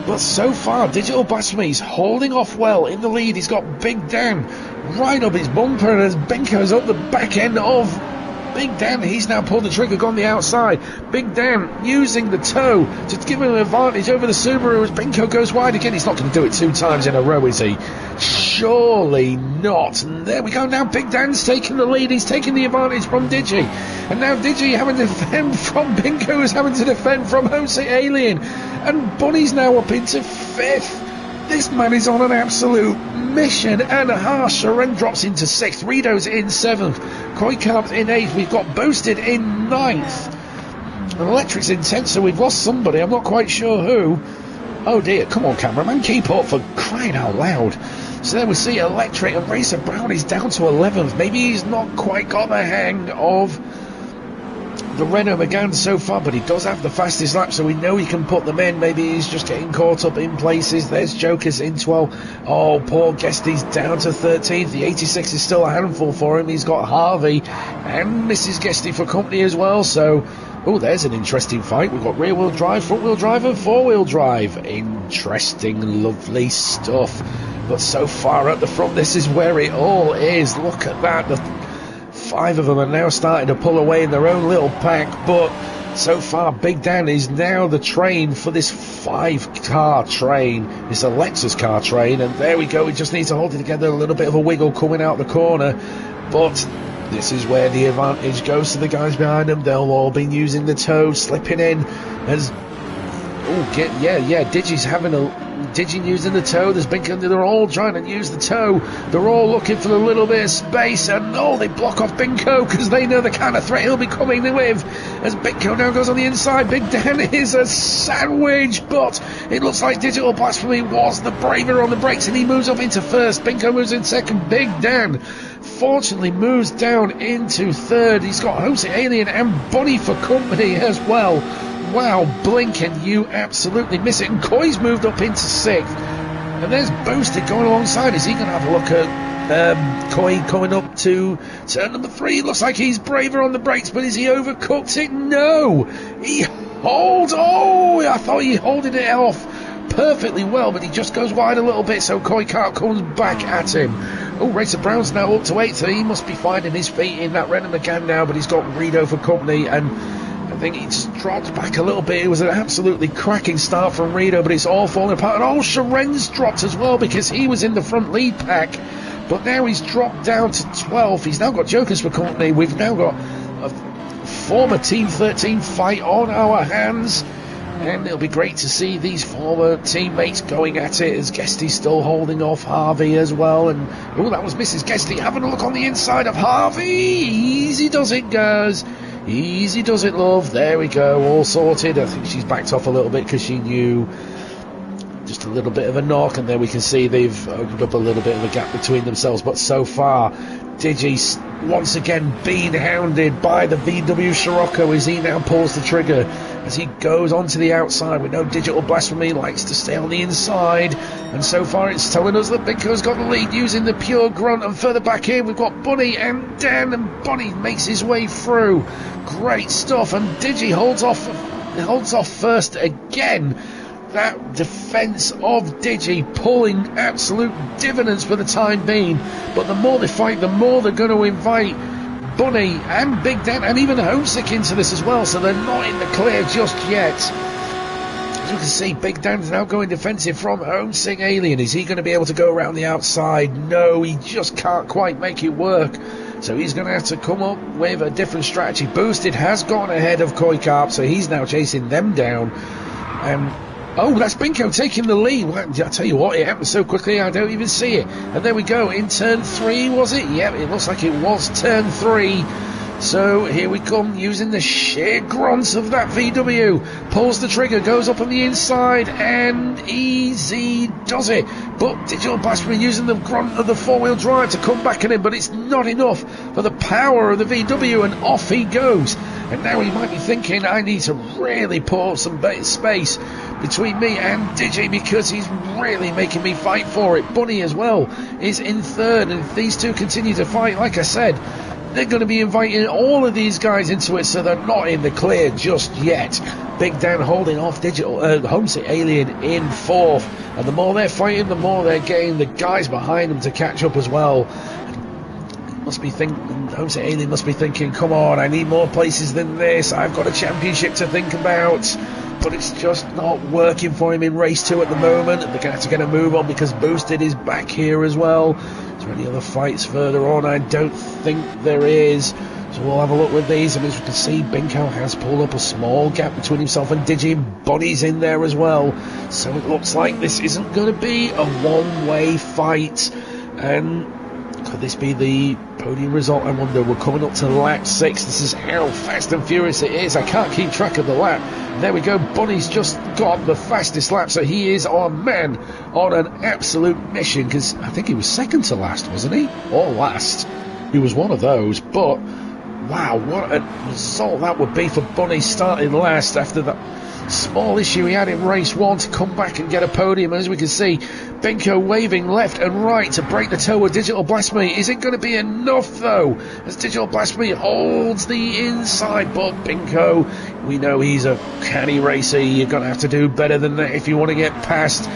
Speaker 1: But so far, Digital Blasphemy's holding off well in the lead. He's got Big Dan right up his bumper, and as Binko's up the back end of Big Dan, he's now pulled the trigger, gone the outside. Big Dan using the toe to give him an advantage over the Subaru as Binko goes wide again. He's not going to do it 2 times in a row, is he? Surely not. And there we go. Now Big Dan's taking the lead. He's taking the advantage from Digi. And now Digi having to defend from Binko, who's having to defend from Jose Alien. And Bunny's now up into 5th. This man is on an absolute mission and a half. Sharon drops into 6th. Rito's in 7th. Koikarp's in 8th. We've got Boosted in 9th. And Electric's in 10th, so we've lost somebody. I'm not quite sure who. Oh dear, come on cameraman, keep up, for crying out loud. So there we see Electric, and Racer Brown is down to 11th. Maybe he's not quite got the hang of the Renault Megane so far, but he does have the fastest lap, so we know he can put them in. Maybe he's just getting caught up in places. There's Joker's in 12. Oh, poor Guesty's down to 13th. The 86 is still a handful for him. He's got Harvey and Mrs. Guesty for company as well, so there's an interesting fight. We've got rear-wheel drive, front-wheel drive and four-wheel drive. Interesting, lovely stuff. But so far at the front, this is where it all is. Look at that. 5 of them are now starting to pull away in their own little pack, but so far Big Dan is now the train for this 5-car train. It's a Lexus car train, and there we go. He just needs to hold it together, a little bit of a wiggle coming out the corner, but this is where the advantage goes to the guys behind them. They'll all be using the toe, slipping in as Digi using the toe. There's Binko. They're all trying to use the toe. They're all looking for a little bit of space, and they block off Binko because they know the kind of threat he'll be coming with. As Binko now goes on the inside, Big Dan is a sandwich, but it looks like Digital Blasphemy was the braver on the brakes, and he moves up into first. Binko moves in second. Big Dan fortunately moves down into third. He's got Homesick Alien and Bunny for company as well. Wow, Blinken, you absolutely miss it. And Koi's moved up into sixth. And there's Boosted going alongside. Is he going to have a look at Koi coming up to turn number 3? It looks like he's braver on the brakes, but is he overcooked it? No! He holds... I thought he holded it off perfectly well, but he just goes wide a little bit, so Koi Kart comes back at him. Racer Brown's now up to 8th, so he must be finding his feet in that Renault Megane now, but he's got Rito for company, and I think he just dropped back a little bit. It was an absolutely cracking start from Rito, but it's all falling apart. And Sharen's dropped as well because he was in the front lead pack, but now he's dropped down to 12th. He's now got Jokers for company. We've now got a former Team 13 fight on our hands, and it'll be great to see these former teammates going at it as Guesty's still holding off Harvey as well. And that was Mrs. Guesty having a look on the inside of Harvey. Easy does it, guys. Easy does it, love. There we go, all sorted. I think she's backed off a little bit because she knew just a little bit of a knock, and there we can see they've opened up a little bit of a gap between themselves. But so far, Digi's once again being hounded by the VW Scirocco as he now pulls the trigger as he goes onto the outside. We know Digital Blasphemy likes to stay on the inside, and so far it's telling us that Binko's got the lead using the pure grunt. And further back here we've got Bunny and Dan, and Bunny makes his way through. Great stuff, and Digi holds off first again. That defence of Digi pulling absolute dividends for the time being, but the more they fight, the more they're going to invite Bunny and Big Dan and even Homesick into this as well, so they're not in the clear just yet. As you can see, Big Dan's now going defensive from Homesick Alien. Is he going to be able to go around the outside? No, he just can't quite make it work, so he's going to have to come up with a different strategy. Boosted has gone ahead of Koi Carp, so he's now chasing them down. That's Binko taking the lead. Well, I tell you what, it happened so quickly I don't even see it. And there we go, in turn 3, was it? Yep, it looks like it was turn 3. So here we come, using the sheer grunt of that VW. Pulls the trigger, goes up on the inside, and easy does it. But Digital Blasphemy using the grunt of the 4-wheel drive to come back at him, but it's not enough for the power of the VW, and off he goes. And now he might be thinking, I need to really put some space between me and Digi because he's really making me fight for it. Bunny as well is in third, and if these two continue to fight, like I said, they're going to be inviting all of these guys into it, so they're not in the clear just yet. Big Dan holding off Homesick Alien in fourth, and the more they're fighting, the more they're getting the guys behind them to catch up as well. Homesick Alien must be thinking, come on, I need more places than this. I've got a championship to think about. But it's just not working for him in race 2 at the moment, and they're going to have to get a move on because Boosted is back here as well. Is there any other fights further on? I don't think there is. So we'll have a look with these, and as we can see, Binko has pulled up a small gap between himself and Digi, and Bunny's in there as well. So it looks like this isn't going to be a one-way fight. And could this be the podium result? I wonder. We're coming up to lap 6. This is how fast and furious it is. I can't keep track of the lap. There we go. Bunny's just got the fastest lap, so he is our man on an absolute mission, because I think he was second to last, wasn't he? Or last. He was one of those, but wow, what a result that would be for Bunny starting last after that small issue he had in race 1 to come back and get a podium. As we can see, Binko waving left and right to break the toe with Digital Blasphemy. Is it going to be enough though, as Digital Blasphemy holds the inside? But Binko, we know he's a canny racer. You're going to have to do better than that if you want to get past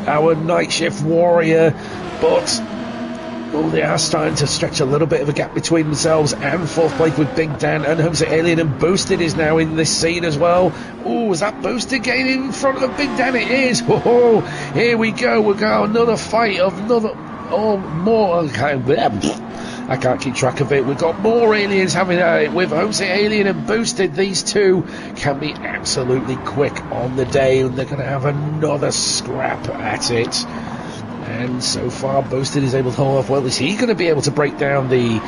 Speaker 1: our night shift warrior. But Oh, they are starting to stretch a little bit of a gap between themselves and fourth place with Big Dan and Homesick Alien, and Boosted is now in this scene as well. Oh, is that Boosted getting in front of Big Dan? It is. Oh, here we go. We've got another fight of more. I can't keep track of it. We've got more aliens having it with Homesick Alien and Boosted. These two can be absolutely quick on the day, and they're going to have another scrap at it. And so far, Boosted is able to hold off. Well, is he going to be able to break down the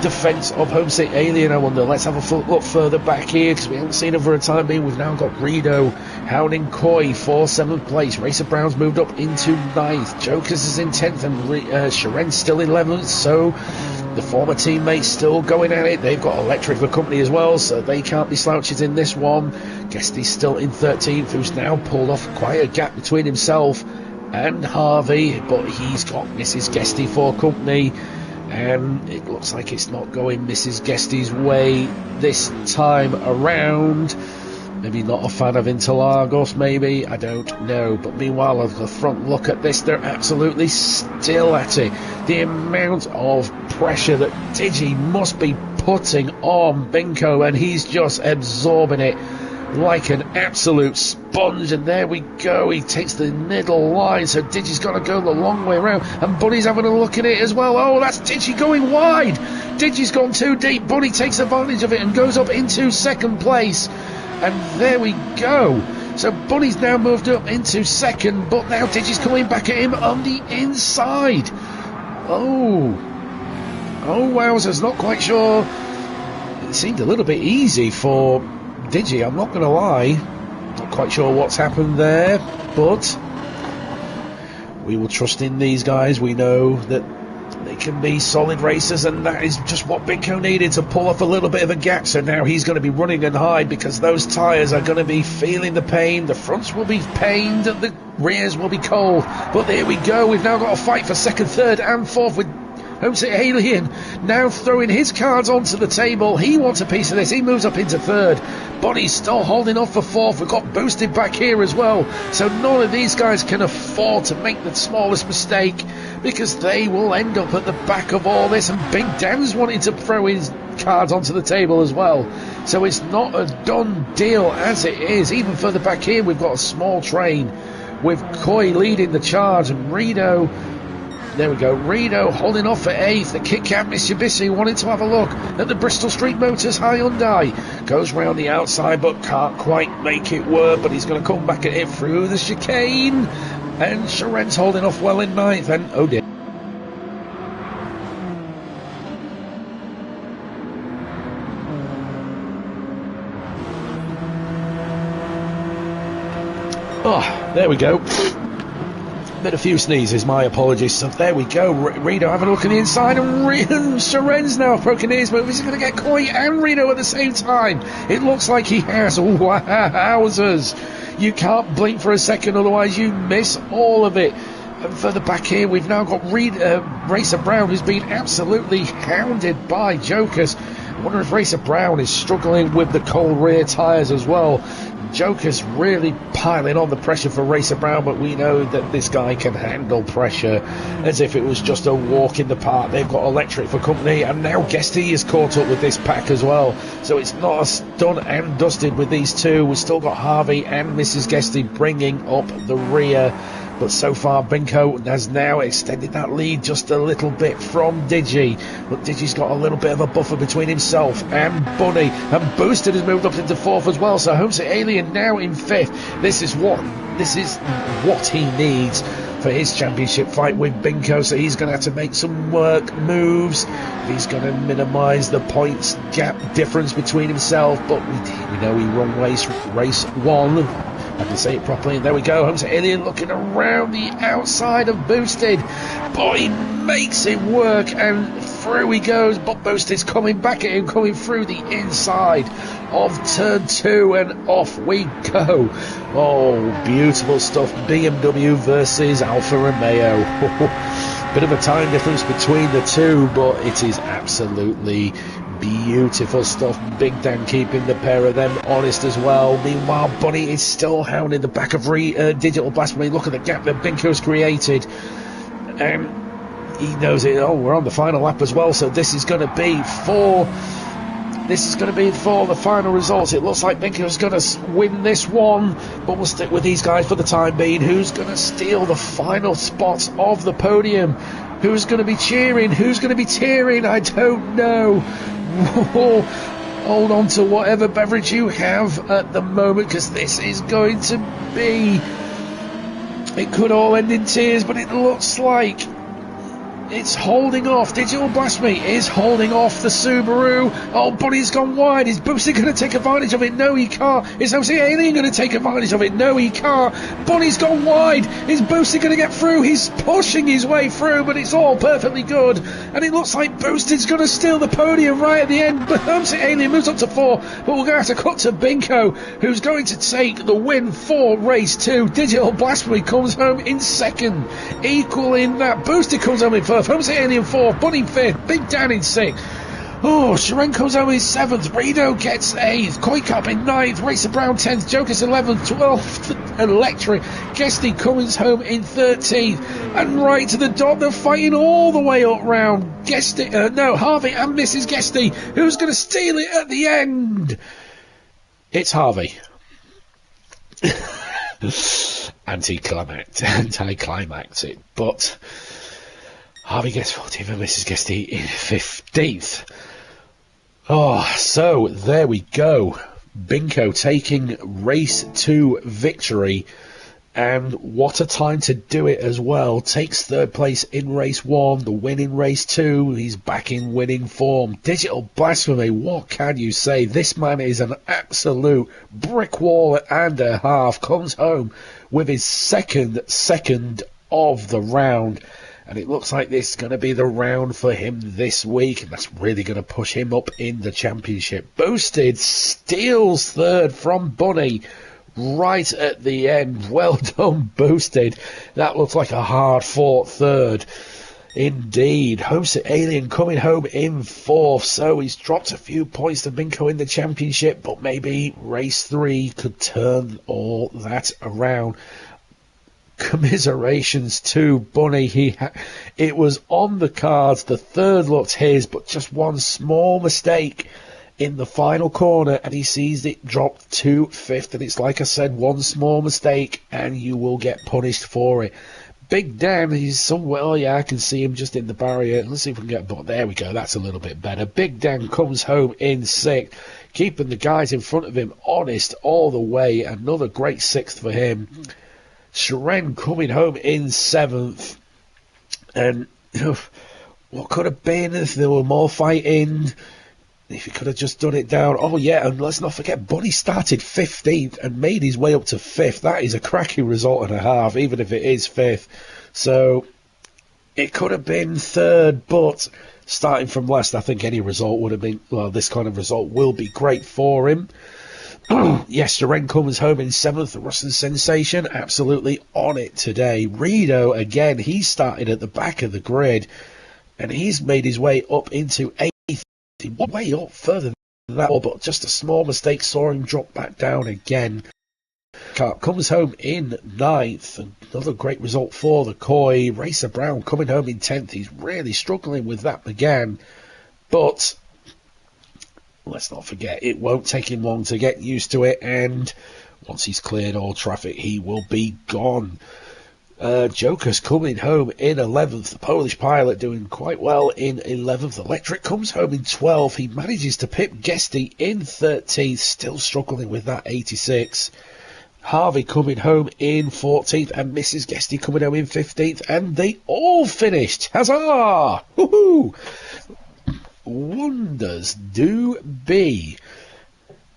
Speaker 1: defence of Homesick Alien? I wonder. Let's have a look further back here, because we haven't seen him for a time being. We've now got Rito hounding Koi for 7th place. Racer Brown's moved up into 9th. Jokers is in 10th, and Sharen's still in 11th. So the former teammates still going at it. They've got Electric for company as well, so they can't be slouches in this one. Guesty's still in 13th, who's now pulled off quite a gap between himself and Harvey, but he's got Mrs. Guesty for company, and it looks like it's not going Mrs. Guesty's way this time around. Maybe not a fan of Interlagos, maybe, I don't know. But meanwhile, at the front look at this, they're absolutely still at it. The amount of pressure that Digi must be putting on Binko, and he's just absorbing it like an absolute sponge. And there we go, he takes the middle line, so Digi's got to go the long way around, and Bunny's having a look at it as well. Oh, that's Digi going wide. Digi's gone too deep. Bunny takes advantage of it and goes up into 2nd place, and there we go. So Bunny's now moved up into 2nd, but now Digi's coming back at him on the inside. Oh wowzers, not quite sure. It seemed a little bit easy for Digi, I'm not going to lie. Not quite sure what's happened there, but we will trust in these guys. We know that they can be solid racers, and that is just what Binko needed to pull off a little bit of a gap. So now he's going to be running and hide, because those tyres are going to be feeling the pain. The fronts will be pained, and the rears will be cold. But there we go. We've now got a fight for 2nd, 3rd and 4th, with Homesick Alien now throwing his cards onto the table. He wants a piece of this. He moves up into 3rd. Bonnie's still holding off for 4th. We've got Boosted back here as well. So none of these guys can afford to make the smallest mistake, because they will end up at the back of all this. And Big Dan's wanting to throw his cards onto the table as well. So it's not a done deal as it is. Even further back here, we've got a small train with Koi leading the charge, and Reno. There we go, Reno holding off for 8th. The Kit Kat Mitsubishi wanting to have a look at the Bristol Street Motors Hyundai. Goes round the outside but can't quite make it work, but he's going to come back at it through the chicane. And Sharen's holding off well in 9th, and oh dear. Oh, there we go. Been a few sneezes, my apologies. So there we go, Reno having a look at the inside, and Sharen's now broken his move. Is he going to get Koi and Reno at the same time? It looks like he has. Wowzers. You can't blink for a second, otherwise you miss all of it. And further back here, we've now got Racer Brown, who's been absolutely hounded by Jokers. I wonder if Racer Brown is struggling with the cold rear tyres as well. Joker's really piling on the pressure for Racer Brown, but we know that this guy can handle pressure as if it was just a walk in the park. They've got Electric for company, and now Guesty is caught up with this pack as well. So it's not done and dusted with these two. We've still got Harvey and Mrs. Guesty bringing up the rear. But so far, Binko has now extended that lead just a little bit from Digi. But Digi's got a little bit of a buffer between himself and Bunny. And Boosted has moved up into 4th as well. So Homesick Alien now in 5th. This is what he needs for his championship fight with Binko. So he's going to have to make some work moves. He's going to minimise the points gap difference between himself. But we know he won race 1. I can say it properly, and there we go. Homesick Alien looking around the outside of Boosted. But he makes it work, and through he goes. But Boosted's coming back at him, coming through the inside of turn 2, and off we go. Oh, beautiful stuff. BMW versus Alfa Romeo. Bit of a time difference between the two, but it is absolutely beautiful stuff. Big Dan keeping the pair of them honest as well. Meanwhile, Bunny is still hounding the back of Digital Blast. When you look at the gap that Binko's created, he knows it. Oh, we're on the final lap as well, so this is going to be for the final results. It looks like Binko's going to win this one, but we'll stick with these guys for the time being. Who's going to steal the final spots of the podium? Who's going to be cheering? Who's going to be tearing? I don't know. Hold on to whatever beverage you have at the moment, because this is going to be... It could all end in tears, but it looks like it's holding off. Digital Blasphemy is holding off the Subaru. Oh, Bonnie's gone wide. Is Boosted going to take advantage of it? No, he can't. Is MC Alien going to take advantage of it? No, he can't. Bonnie's gone wide. Is Boosted going to get through? He's pushing his way through, but it's all perfectly good. And it looks like Boosted's going to steal the podium right at the end. But MC Alien moves up to 4. But we're going to have to cut to Binko, who's going to take the win for race 2. Digital Blasphemy comes home in 2nd. Equaling that, Boosted comes home in 1st. MC Alien 4th, Bunny 5th, Big Dan in 6th. Oh, Sharon comes home in 7th, Reno gets 8th, Koi Cup in 9th, Racer Brown 10th, Joker's 11th, 12th, Electric, Guesty Cummins home in 13th, and right to the dot, they're fighting all the way up round. Guesty, Harvey and Mrs. Guesty, who's going to steal it at the end? It's Harvey. Anticlimactic, but Harvey gets 14th and Mrs. Guesty in 15th. Oh, so there we go. Binko taking race 2 victory, and what a time to do it as well. Takes 3rd place in race 1, the win in race 2. He's back in winning form. Digital Blasphemy, what can you say? This man is an absolute brick wall and a half. Comes home with his second of the round. And it looks like this is going to be the round for him this week, and that's really going to push him up in the championship. Boosted steals 3rd from Bunny right at the end. Well done, Boosted. That looks like a hard-fought 3rd. Indeed. Homesick Alien coming home in 4th, so he's dropped a few points to Binko in the championship, but maybe race 3 could turn all that around. Commiserations to Bunny. It was on the cards. The 3rd looked his, but just one small mistake in the final corner, and he sees it drop to 5th. And it's like I said, one small mistake, and you will get punished for it. Big Dan, he's somewhere. Oh yeah, I can see him just in the barrier. Let's see if we can get. But there we go. That's a little bit better. Big Dan comes home in 6th, keeping the guys in front of him honest all the way. Another great 6th for him. Shren coming home in 7th, and what could have been if there were more fighting, if he could have just done it down. Oh yeah, and let's not forget Bunny started 15th and made his way up to 5th. That is a cracking result and a half, even if it is 5th. So it could have been 3rd, but starting from last, I think any result would have been, well, this kind of result will be great for him. Yes, Shren comes home in 7th. The Russian sensation, absolutely on it today. Reno, again, he started at the back of the grid, and he's made his way up into 8th. He went way up further than that, but just a small mistake saw him drop back down again. Comes home in 9th. Another great result for the Koi. Racer Brown coming home in 10th. He's really struggling with that McGann, but let's not forget, it won't take him long to get used to it, and once he's cleared all traffic, he will be gone. Joker's coming home in 11th. The Polish pilot doing quite well in 11th. Electric comes home in 12th. He manages to pip Guesty in 13th, still struggling with that 86. Harvey coming home in 14th, and Mrs. Guesty coming home in 15th, and they all finished. Huzzah! Woohoo! Wonders do be.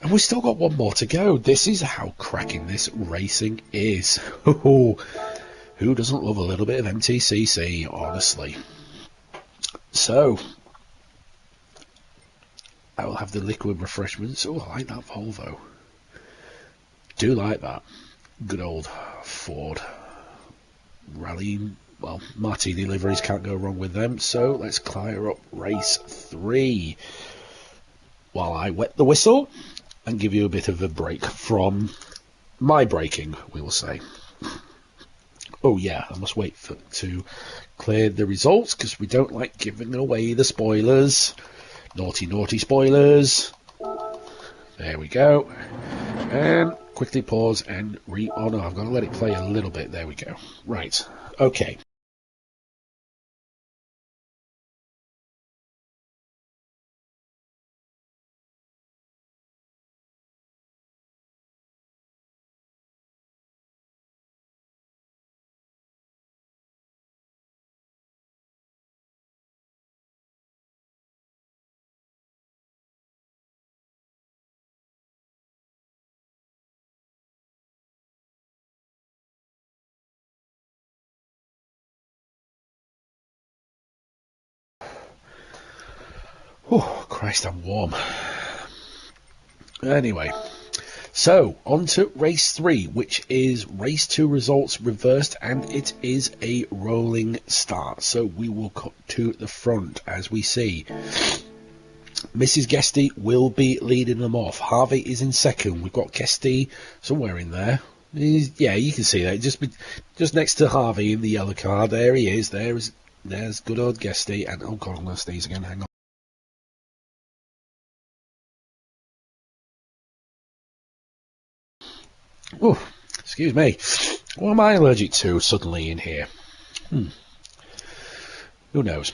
Speaker 1: And we've still got one more to go. This is how cracking this racing is. Who doesn't love a little bit of MTCC, honestly? So, I will have the liquid refreshments. Oh, I like that Volvo. Do like that. Good old Ford Rally. Well, Martini liveries, can't go wrong with them. So let's clear up race 3 while I wet the whistle and give you a bit of a break from my braking, we will say. Oh yeah, I must wait to clear the results because we don't like giving away the spoilers. Naughty, naughty spoilers. There we go. And quickly pause and oh no, I've got to let it play a little bit. There we go. Right. Okay. Oh, Christ, I'm warm. Anyway, so on to race 3, which is race 2 results reversed, and it is a rolling start. So we will cut to the front as we see. Mrs. Guesty will be leading them off. Harvey is in second. We've got Guesty somewhere in there. Yeah, you can see that. Just next to Harvey in the yellow car. There he is. There's good old Guesty. And oh god, I'm going to sneeze again. Hang on. Oh, excuse me. What am I allergic to suddenly in here? Who knows?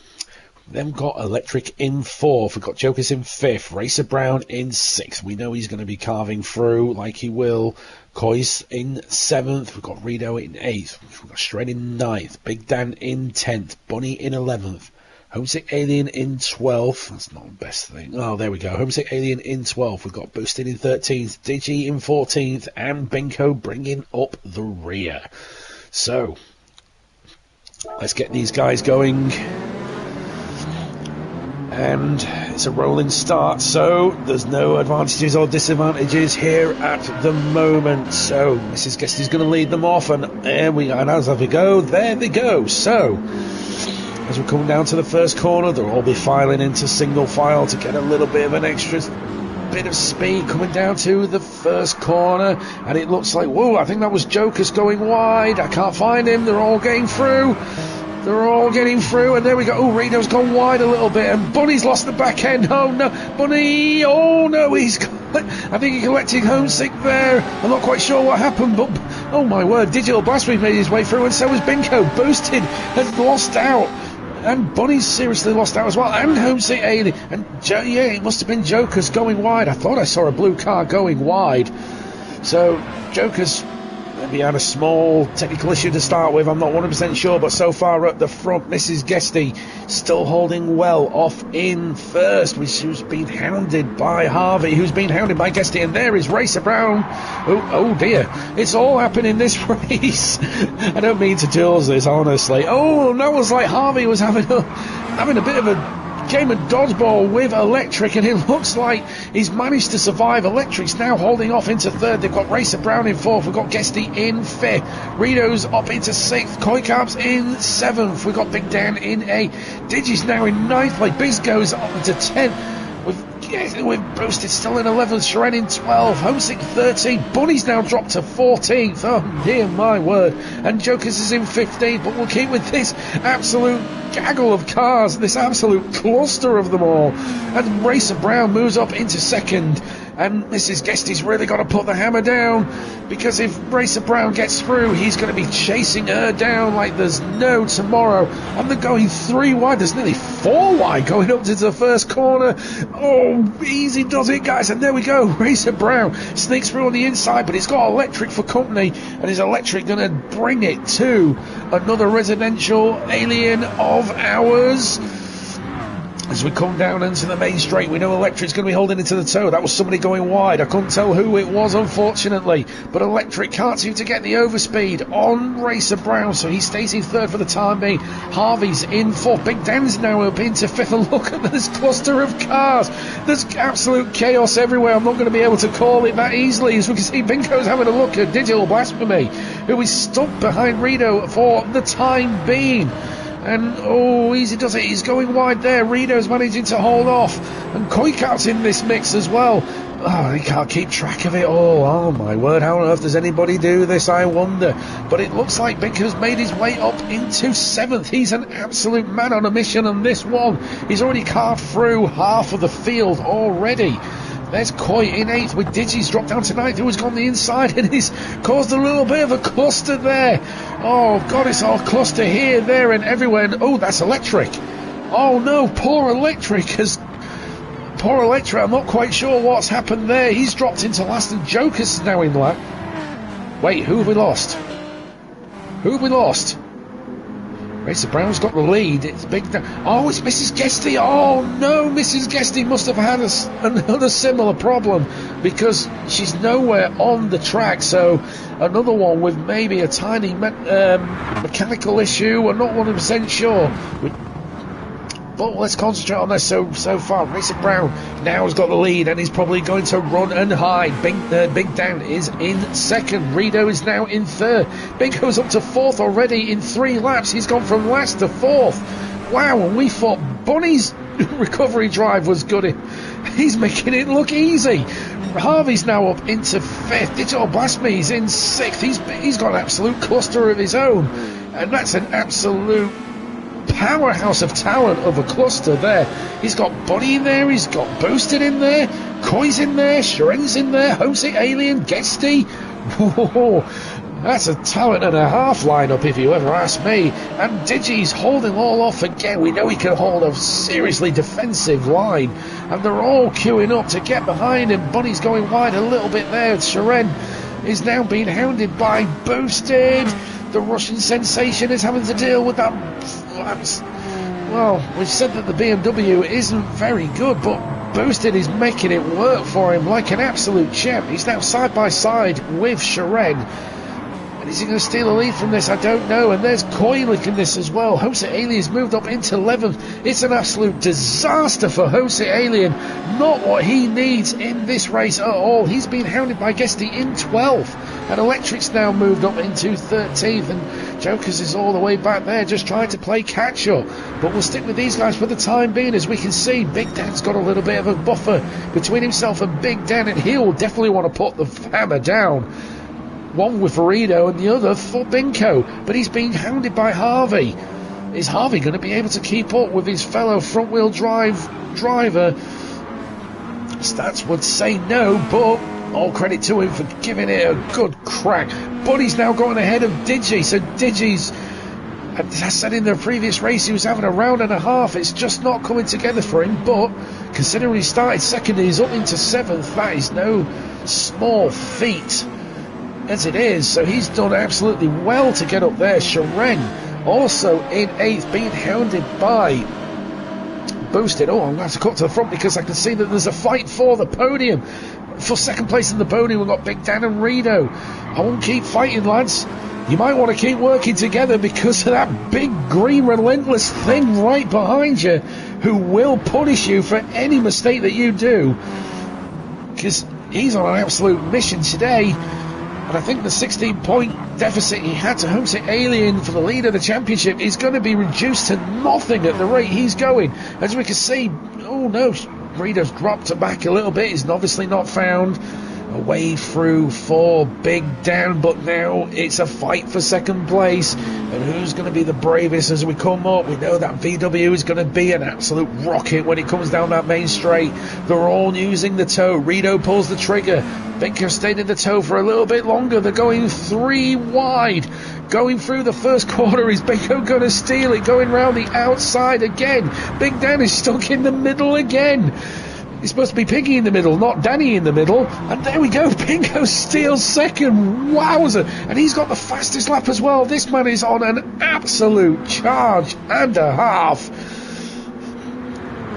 Speaker 1: Then got Electric in 4th. We've got Jokers in 5th. Racer Brown in 6th. We know he's going to be carving through like he will. Coyce in 7th. We've got Rito in 8th. We've got Shred in 9th. Big Dan in 10th. Bunny in 11th. Homesick Alien in 12th. That's not the best thing. Oh, there we go. Homesick Alien in 12th. We've got Boosted in 13th. Digi in 14th. And Binko bringing up the rear. So, let's get these guys going. And it's a rolling start, so there's no advantages or disadvantages here at the moment. So Mrs. Guesty's going to lead them off, and as we go, there they go. So as we come down to the first corner, they'll all be filing into single file to get a little bit of an extra bit of speed coming down to the first corner, and it looks like, whoa, I think that was Jokers going wide. I can't find him. They're all getting through. They're all getting through, and there we go. Oh, Rito's gone wide a little bit, and Bunny's lost the back end. Oh, no. Bunny, oh, no, I think he collected Homesick there. I'm not quite sure what happened, but, oh, my word, Digital Blasphemy made his way through, and so was Binko. Boosted has lost out, and Bunny's seriously lost out as well, and Homesick Alien. And, yeah, it must have been Jokers going wide. I thought I saw a blue car going wide. So, Jokers maybe had a small technical issue to start with, I'm not 100% sure, but so far at the front, Mrs. Guesty still holding well off in first, who's been hounded by Harvey, who's been hounded by Guesty, and there is Racer Brown. Oh dear, it's all happening in this race. I don't mean to do this, honestly. Oh, that was like Harvey was having a bit of a game of dodgeball with Electric, and it looks like he's managed to survive. Electric's now holding off into third. They've got Racer Brown in 4th. We've got Guesty in 5th. Rito's up into 6th. Koikarp's in 7th. We've got Big Dan in 8th. Digi's now in 9th place. Bizgo's up into 10th. We've Boosted still in 11th. Shred in 12th. Homesick 13th. Bunny's now dropped to 14th. Oh dear, my word. And Jokers is in 15th. But we'll keep with this absolute gaggle of cars, this absolute cluster of them all. And Racer Brown moves up into 2nd. And Mrs. Guesty's really got to put the hammer down, because if Racer Brown gets through, he's going to be chasing her down like there's no tomorrow. And they're going 3 wide. There's nearly 4 wide going up to the first corner. Oh, easy does it, guys. And there we go. Racer Brown sneaks through on the inside, but it's got Electric for company. And is Electric going to bring it to another residential alien of ours? As we come down into the main straight, we know Electric's going to be holding into the toe. That was somebody going wide. I couldn't tell who it was, unfortunately. But Electric can't seem to get the overspeed on Racer Brown, so he stays in 3rd for the time being. Harvey's in 4th. Big Dan's now up into 5th. And look at this cluster of cars. There's absolute chaos everywhere. I'm not going to be able to call it that easily. As we can see, Binko's having a look at Digital Blasphemy, who is stuck behind Rito for the time being. And, oh, easy does it. He's going wide there. Rito's managing to hold off. And Koikat's in this mix as well. Oh, he can't keep track of it all. Oh, my word. How on earth does anybody do this, I wonder? But it looks like Binko's made his way up into 7th. He's an absolute man on a mission on this one. He's already carved through half of the field already. There's Koi in 8th with Digi's dropped down to 9th, who has gone the inside and he's caused a little bit of a cluster there. Oh, God, it's all cluster here, there and everywhere. And, oh, that's Electric. Oh, no, poor Electric, I'm not quite sure what's happened there. He's dropped into last and Joker's now in last. Wait, who have we lost? Racer Brown's got the lead. It's big. Oh, it's Mrs. Guesty. Oh, no, Mrs. Guesty must have had another similar problem because she's nowhere on the track. So another one with maybe a tiny mechanical issue. We're not 100% sure. But let's concentrate on this so far. Racer Brown now has got the lead and he's probably going to run and hide. Big Dan is in 2nd. Rito is now in 3rd. Binko's up to 4th already in 3 laps. He's gone from last to 4th. Wow, and we thought Bunny's recovery drive was good. He's making it look easy. Harvey's now up into 5th. Digital Blasme's in 6th. He's got an absolute cluster of his own. And that's an absolute powerhouse of talent of a cluster there. He's got Bunny in there, he's got Boosted in there, Koi's in there, Sharen's in there, Homesick Alien, Guesty. Whoa, that's a talent and a half lineup if you ever ask me. And Digi's holding all off again. We know he can hold a seriously defensive line. And they're all queuing up to get behind him. Bunny's going wide a little bit there. Sharen is now being hounded by Boosted. The Russian sensation is having to deal with that. Well, we've said that the BMW isn't very good, but Boosted is making it work for him like an absolute champ. He's now side by side with Sharen. And is he going to steal a lead from this? I don't know. And there's Koilik in this as well. Homesick Alien's moved up into 11th. It's an absolute disaster for Homesick Alien. Not what he needs in this race at all. He's been hounded by Guesty in 12th. And Electric's now moved up into 13th. And Jokers is all the way back there just trying to play catch up. But we'll stick with these guys for the time being. As we can see, Big Dan's got a little bit of a buffer between himself and Big Dan. And he'll definitely want to put the hammer down. One with Rito and the other for Binko. But he's being hounded by Harvey. Is Harvey going to be able to keep up with his fellow front-wheel drive driver? Stats would say no, but all credit to him for giving it a good crack. Buddy's now going ahead of Digi. So Digi's, as I said in the previous race, he was having a round and a half. It's just not coming together for him. But considering he started 2nd and he's up into 7th, that is no small feat as it is. So he's done absolutely well to get up there. Sharen also in 8th, being hounded by Boosted. Oh, I'm going to have to cut to the front because I can see that there's a fight for the podium. For 2nd place in the podium, we've got Big Dan and Rito. I won't keep fighting, lads. You might want to keep working together because of that big green relentless thing right behind you who will punish you for any mistake that you do. Because he's on an absolute mission today. And I think the 16-point deficit he had to Homesick Alien for the lead of the championship is going to be reduced to nothing at the rate he's going. As we can see, oh no, Rito's dropped back a little bit. He's obviously not found a way through for Big Dan, but now it's a fight for 2nd place. And who's going to be the bravest as we come up? We know that VW is going to be an absolute rocket when it comes down that main straight. They're all using the toe. Rito pulls the trigger. Binko stayed in the toe for a little bit longer. They're going 3 wide. Going through the first corner, is Binko going to steal it? Going round the outside again. Big Dan is stuck in the middle again. He's supposed to be Piggy in the middle, not Danny in the middle. And there we go. Binko steals 2nd. Wowzer. And he's got the fastest lap as well. This man is on an absolute charge and a half.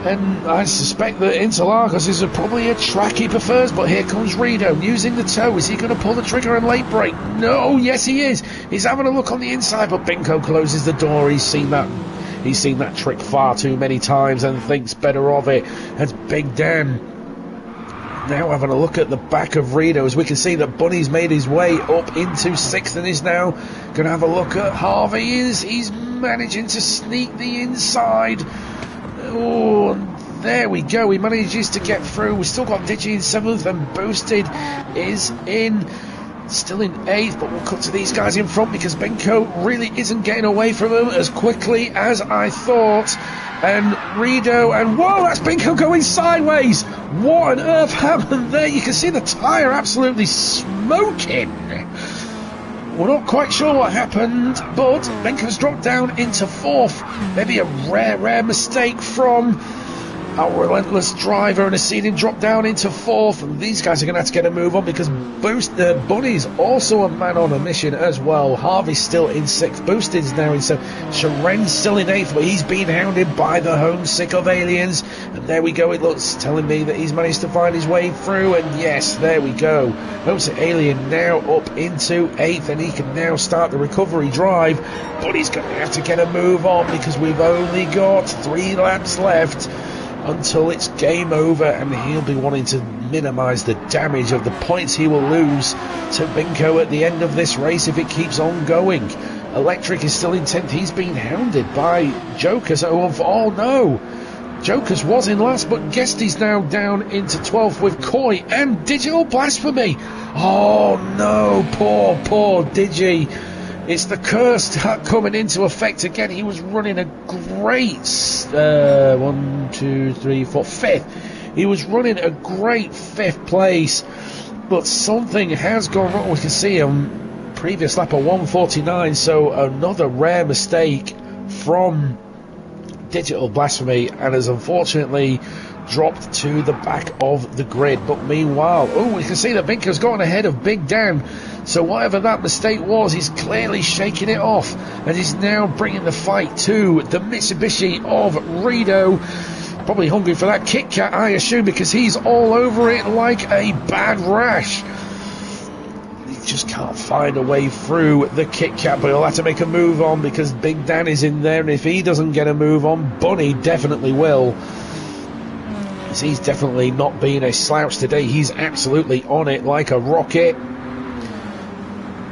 Speaker 1: And I suspect that Interlagos is probably a track he prefers, but here comes Rito using the toe. Is he going to pull the trigger and late brake? No, yes he is. He's having a look on the inside, but Binko closes the door. He's seen that trick far too many times and thinks better of it. As Big Dan now having a look at the back of Rito, as we can see that Bunny's made his way up into 6th and is now Gonna have a look at Harvey. He's managing to sneak the inside. Oh, and there we go. He manages to get through. We've still got Digi in 7th, and Boosted is in, still in 8th, but we'll cut to these guys in front because Benko really isn't getting away from them as quickly as I thought. And Rido, and whoa, that's Benko going sideways. What on earth happened there? You can see the tyre absolutely smoking. We're not quite sure what happened, but Benko's dropped down into 4th. Maybe a rare mistake from our relentless driver, and a seen him drop down into 4th. And these guys are going to have to get a move on because Bunny's also a man on a mission as well. Harvey's still in 6th. Boosted's now in 7th. Sharen's still in 8th, but he's being hounded by the homesick of aliens. And there we go. It looks telling me that he's managed to find his way through. And yes, there we go. Homesick alien now up into 8th, and he can now start the recovery drive. But he's going to have to get a move on because we've only got 3 laps left until it's game over, and he'll be wanting to minimise the damage of the points he will lose to Benko at the end of this race if it keeps on going. Electric is still in 10th. He's being hounded by Jokers. Oh no! Jokers was in last, but Guesty's now down into 12th with Koi and Digital Blasphemy. Oh no, poor Digi. It's the curse coming into effect again. He was running a great 5th. He was running a great 5th place, but something has gone wrong. We can see him previous lap of 149, so another rare mistake from Digital Blasphemy, and has unfortunately dropped to the back of the grid. But meanwhile, we can see that Benko's gone ahead of Big Dan. So whatever that mistake was, he's clearly shaking it off, and he's now bringing the fight to the Mitsubishi of Rido. Probably hungry for that Kit Kat, I assume, because he's all over it like a bad rash. He just can't find a way through the Kit Kat, but he'll have to make a move on because Big Dan is in there, and if he doesn't get a move on, Bunny definitely will. He's definitely not being a slouch today. He's absolutely on it like a rocket.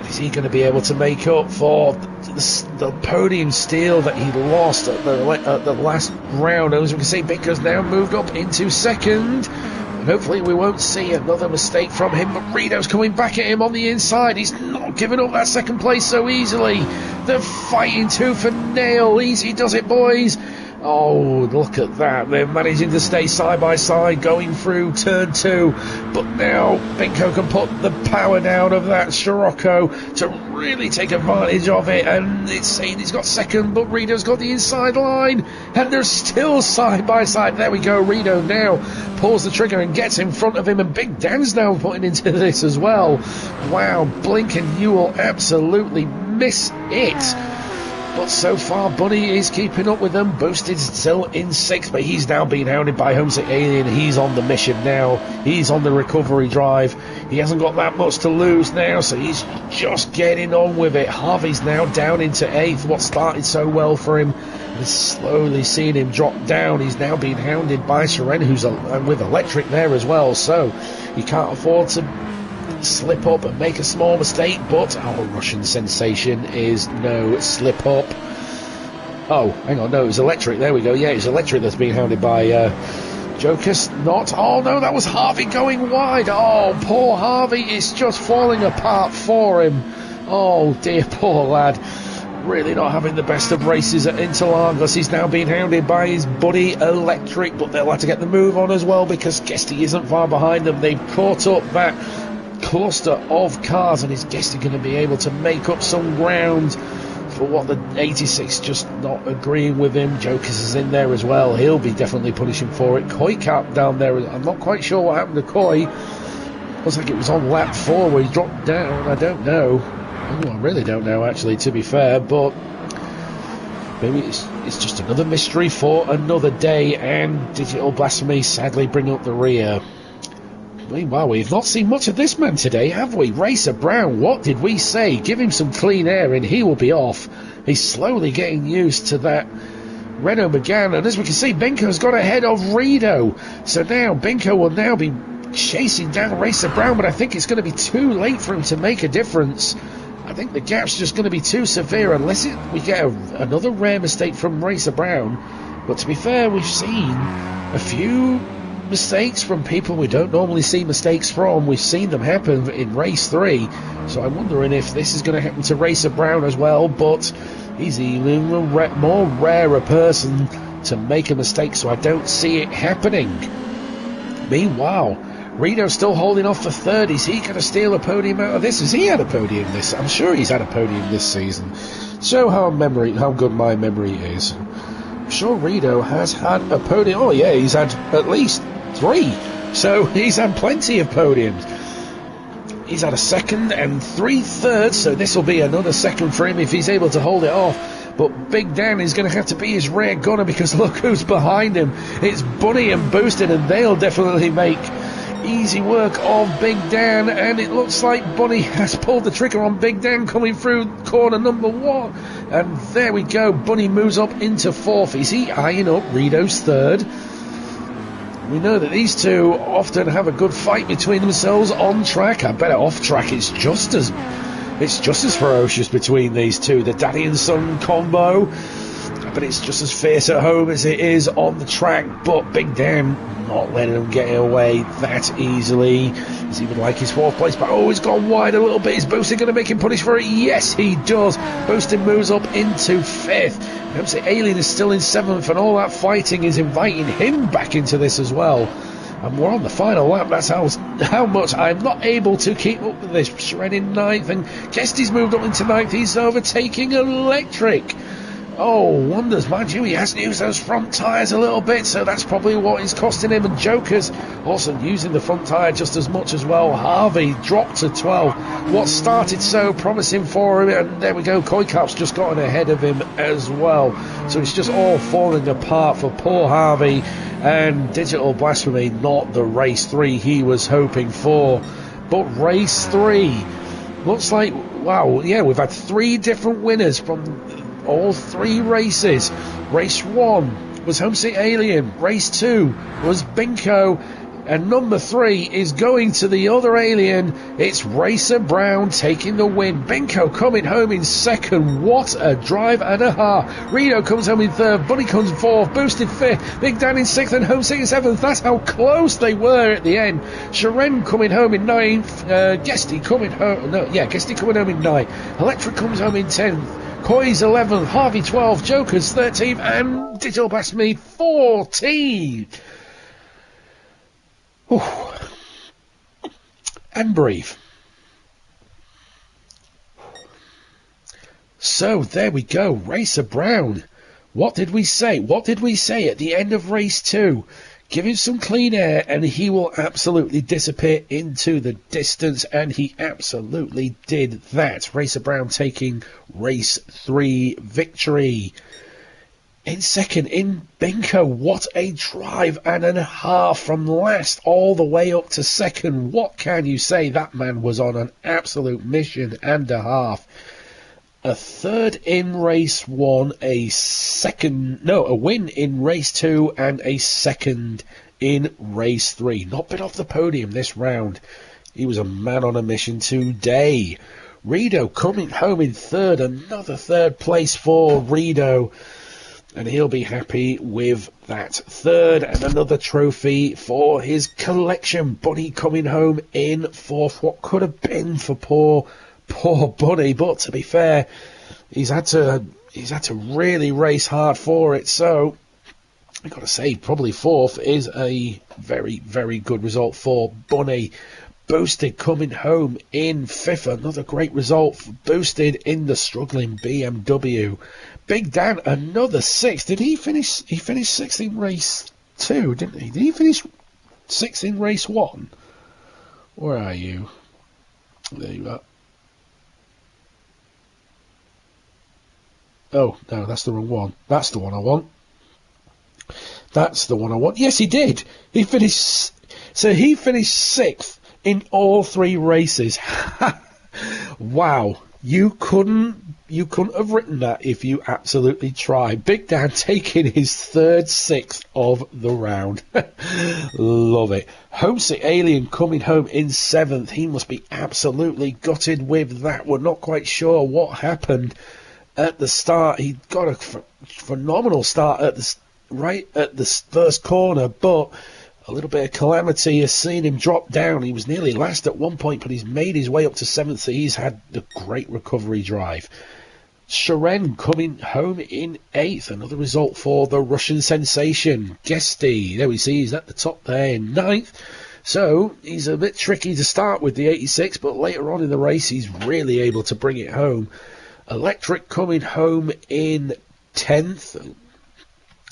Speaker 1: Is he going to be able to make up for the podium steal that he lost at the last round? As we can see, Benko's now moved up into 2nd. And hopefully we won't see another mistake from him. But Rido's coming back at him on the inside. He's not giving up that 2nd place so easily. They're fighting tooth and nail. Easy does it, boys. Oh, look at that. They're managing to stay side by side going through turn 2. But now Benko can put the power down of that Scirocco to really take advantage of it. And it's saying he's got 2nd, but Rido's got the inside line. And they're still side by side. There we go. Rido now pulls the trigger and gets in front of him. And Big Dan's now putting into this as well. Wow, Blink and you will absolutely miss it. But so far, Bunny is keeping up with them. Boosted's still in 6th, but he's now being hounded by Homesick Alien. He's on the mission now. He's on the recovery drive. He hasn't got that much to lose now, so he's just getting on with it. Harvey's now down into 8th. What started so well for him is slowly seeing him drop down. He's now being hounded by Seren, who's with Electric there as well, so he can't afford to slip up and make a small mistake. But our Russian sensation is no slip up. Oh, hang on, no, it was Electric. There we go. Yeah, it's Electric that's being hounded by Jokers. Not. Oh no, that was Harvey going wide. Oh, poor Harvey. It's just falling apart for him. Oh dear, poor lad. Really not having the best of races at Interlagos. He's now being hounded by his buddy Electric, but they'll have to get the move on as well because Guesty isn't far behind them. They've caught up that cluster of cars, and is Guesty going to be able to make up some ground for what the 86 just not agreeing with him? Jokers is in there as well. He'll be definitely punishing for it. Koi Cap down there. I'm not quite sure what happened to Koi. Looks like it was on lap 4 where he dropped down. I don't know. I really don't know, actually, to be fair, but maybe it's just another mystery for another day. And Digital Blasphemy sadly bring up the rear. Meanwhile, we've not seen much of this man today, have we? Racer Brown, what did we say? Give him some clean air and he will be off. He's slowly getting used to that Renault Megane, and as we can see, Benko's got ahead of Rido. So now Benko will now be chasing down Racer Brown, but I think it's going to be too late for him to make a difference. I think the gap's just going to be too severe unless we get another rare mistake from Racer Brown. But to be fair, we've seen a few mistakes from people we don't normally see mistakes from. We've seen them happen in race 3, so I'm wondering if this is going to happen to Racer Brown as well, but he's even a more rarer person to make a mistake, so I don't see it happening. Meanwhile, Reno's still holding off for third. Is he going to steal a podium out of this? Has he had a podium this? I'm sure he's had a podium this season. Show how good my memory is. I'm sure Reno has had a podium. Oh yeah, he's had at least 3. So he's had plenty of podiums. He's had a second and 3 thirds, so this will be another second for him if he's able to hold it off. But Big Dan is going to have to be his rear gunner, because look who's behind him. It's Bunny and Boosted, and they'll definitely make easy work of Big Dan. And it looks like Bunny has pulled the trigger on Big Dan coming through corner number 1. And there we go. Bunny moves up into 4th. Is he eyeing up Reno's 3rd? We know that these two often have a good fight between themselves on track. I bet off track it's just as ferocious between these two. The daddy and son combo. But it's just as fierce at home as it is on the track. But Big Dan not letting him get away that easily. Does he would like his 4th place back? Oh, he's gone wide a little bit. Is Boosted going to make him punish for it? Yes, he does. Boosted moves up into 5th. Obviously, Alien is still in 7th, and all that fighting is inviting him back into this as well. And we're on the final lap. That's how much I'm not able to keep up with this. Shred in 9th, and Kesty's moved up into 9th. He's overtaking Electric. Oh, wonders, mind you, he hasn't used those front tyres a little bit, so that's probably what is costing him. And Joker's also using the front tyre just as much as well. Harvey dropped to 12. What started so promising for him, and there we go, Koikarp's just gotten ahead of him as well. So it's just all falling apart for poor Harvey, and Digital Blasphemy, not the race 3 he was hoping for. But race 3 looks like, wow, yeah, we've had 3 different winners from all 3 races. Race 1 was Homesick Alien. Race 2 was Binko. And number 3 is going to the other alien. It's Racer Brown taking the win. Binko coming home in 2nd. What a drive and a half. Reno comes home in 3rd. Bunny comes 4th. Boosted 5th. Big Dan in 6th and Homesick in 7th. That's how close they were at the end. Sharen coming home in 9th. Guesty coming home. Guesty coming home in 9th. Electric comes home in 10th. Coy's 11th, Harvey 12th, Joker's 13th, and Digital Blasphemy 14th. And breathe. So there we go, Racer Brown. What did we say? What did we say at the end of race 2? Give him some clean air and he will absolutely disappear into the distance, and he absolutely did that. Racer Brown taking race 3 victory. In 2nd, in Binko, what a drive and a half from last all the way up to 2nd. What can you say? That man was on an absolute mission and a half. A 3rd in race 1, a win in race 2, and a 2nd in race 3. Not been off the podium this round. He was a man on a mission today. Reno coming home in 3rd, another 3rd place for Reno, and he'll be happy with that 3rd, and another trophy for his collection. Bunny coming home in 4th. What could have been for poor Bunny, but to be fair, he's had to really race hard for it. So I've got to say, probably 4th is a very, very good result for Bunny. Boosted coming home in 5th, another great result for Boosted in the struggling BMW. Big Dan, another 6th. Did he finish? He finished 6th in race 2, didn't he? Did he finish 6th in race 1? Where are you? There you are. Oh, no, that's the wrong one. That's the one I want. That's the one I want. Yes, he did. He finished 6th in all 3 races. Wow. You couldn't You couldn't have written that if you absolutely tried. Big Dan taking his third sixth of the round. Love it. Homesick Alien coming home in 7th. He must be absolutely gutted with that. We're not quite sure what happened at the start. He got a phenomenal start right at the first corner, but a little bit of calamity has seen him drop down. He was nearly last at one point, but he's made his way up to 7th. He's had a great recovery drive. Sharen coming home in 8th. Another result for the Russian sensation. Guesty, there we see he's at the top there in 9th. So he's a bit tricky to start with the 86, but later on in the race he's really able to bring it home. Electric coming home in 10th.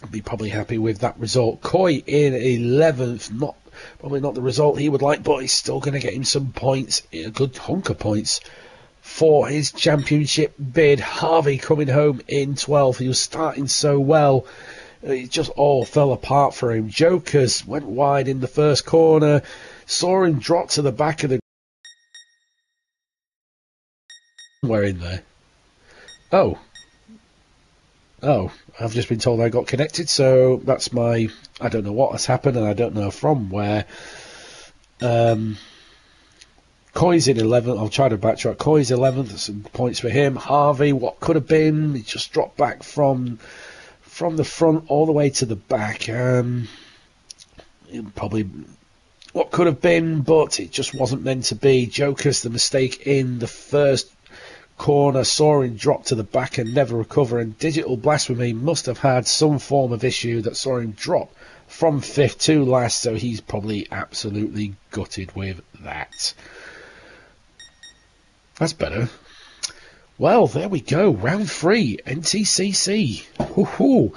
Speaker 1: I'd be probably happy with that result. Koi in 11th. Probably not the result he would like, but he's still going to get him some points, a good hunk of points for his championship bid. Harvey coming home in 12th. He was starting so well. It just all fell apart for him. Jokers went wide in the first corner. Saw him drop to the back of the... We're in there. Oh, I've just been told I got connected, so that's my... I don't know what has happened, and I don't know from where. Coy's in 11th. I'll try to backtrack. Coy's 11th. Some points for him. Harvey, what could have been? He just dropped back from the front all the way to the back. Probably what could have been, but it just wasn't meant to be. Jokers, the mistake in the first corner, saw him drop to the back and never recover, and Digital Blasphemy must have had some form of issue that saw him drop from 5th to last, so he's probably absolutely gutted with that. That's better. Well, there we go. Round 3, MTCC. Woohoo!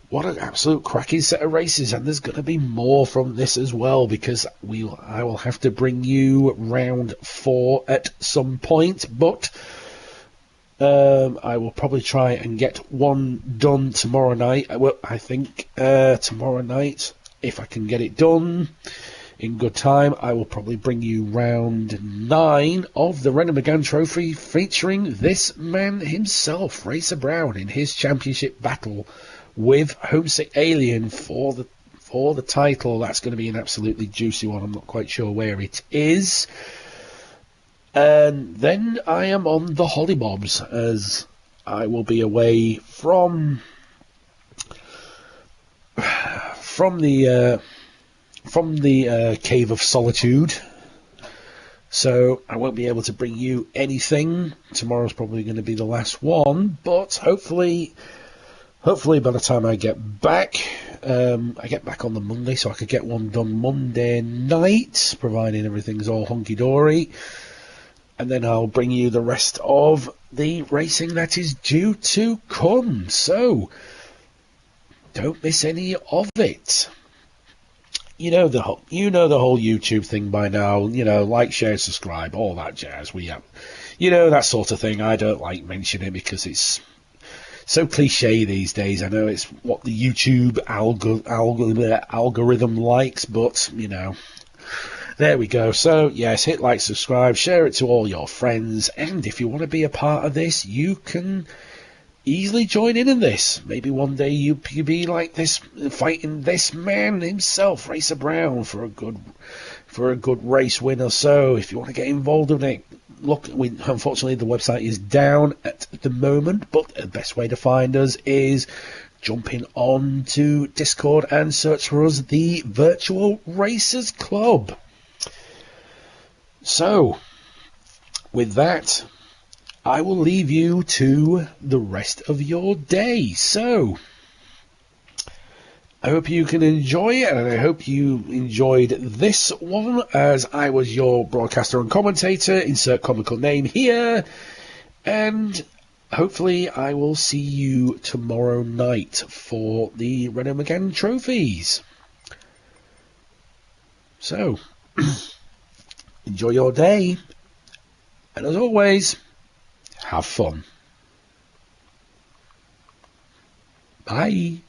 Speaker 1: What an absolute cracking set of races, and there's going to be more from this as well, because I will have to bring you round 4 at some point, but I will probably try and get one done tomorrow night. I think tomorrow night, if I can get it done in good time, I will probably bring you round 9 of the Renault Megane Trophy, featuring this man himself, Racer Brown, in his championship battle with Homesick Alien for the title. That's going to be an absolutely juicy one. I'm not quite sure where it is. And then I am on the Hollybobs, as I will be away from the Cave of Solitude, so I won't be able to bring you anything. Tomorrow's probably going to be the last one, but hopefully by the time I get back on the Monday, so I could get one done Monday night, providing everything's all hunky-dory, and then I'll bring you the rest of the racing that is due to come, so don't miss any of it. You know the whole YouTube thing by now. Like, share, subscribe, all that jazz. We have, that sort of thing. I don't like mentioning it because it's so cliche these days. I know it's what the YouTube algorithm likes, but there we go. So yes, hit like, subscribe, share it to all your friends, and if you want to be a part of this, you can easily join in this. Maybe one day you could be like this, fighting this man himself, Racer Brown, for a good race win or so. If you want to get involved in it, look, unfortunately the website is down at the moment, but the best way to find us is jumping on to Discord and search for us, the Virtual Racers Club. So with that, I will leave you to the rest of your day. So I hope you can enjoy it, and I hope you enjoyed this one, as I was your broadcaster and commentator. Insert comical name here. And hopefully I will see you tomorrow night for the Renault Megane trophies. So enjoy your day, and as always, have fun. Bye.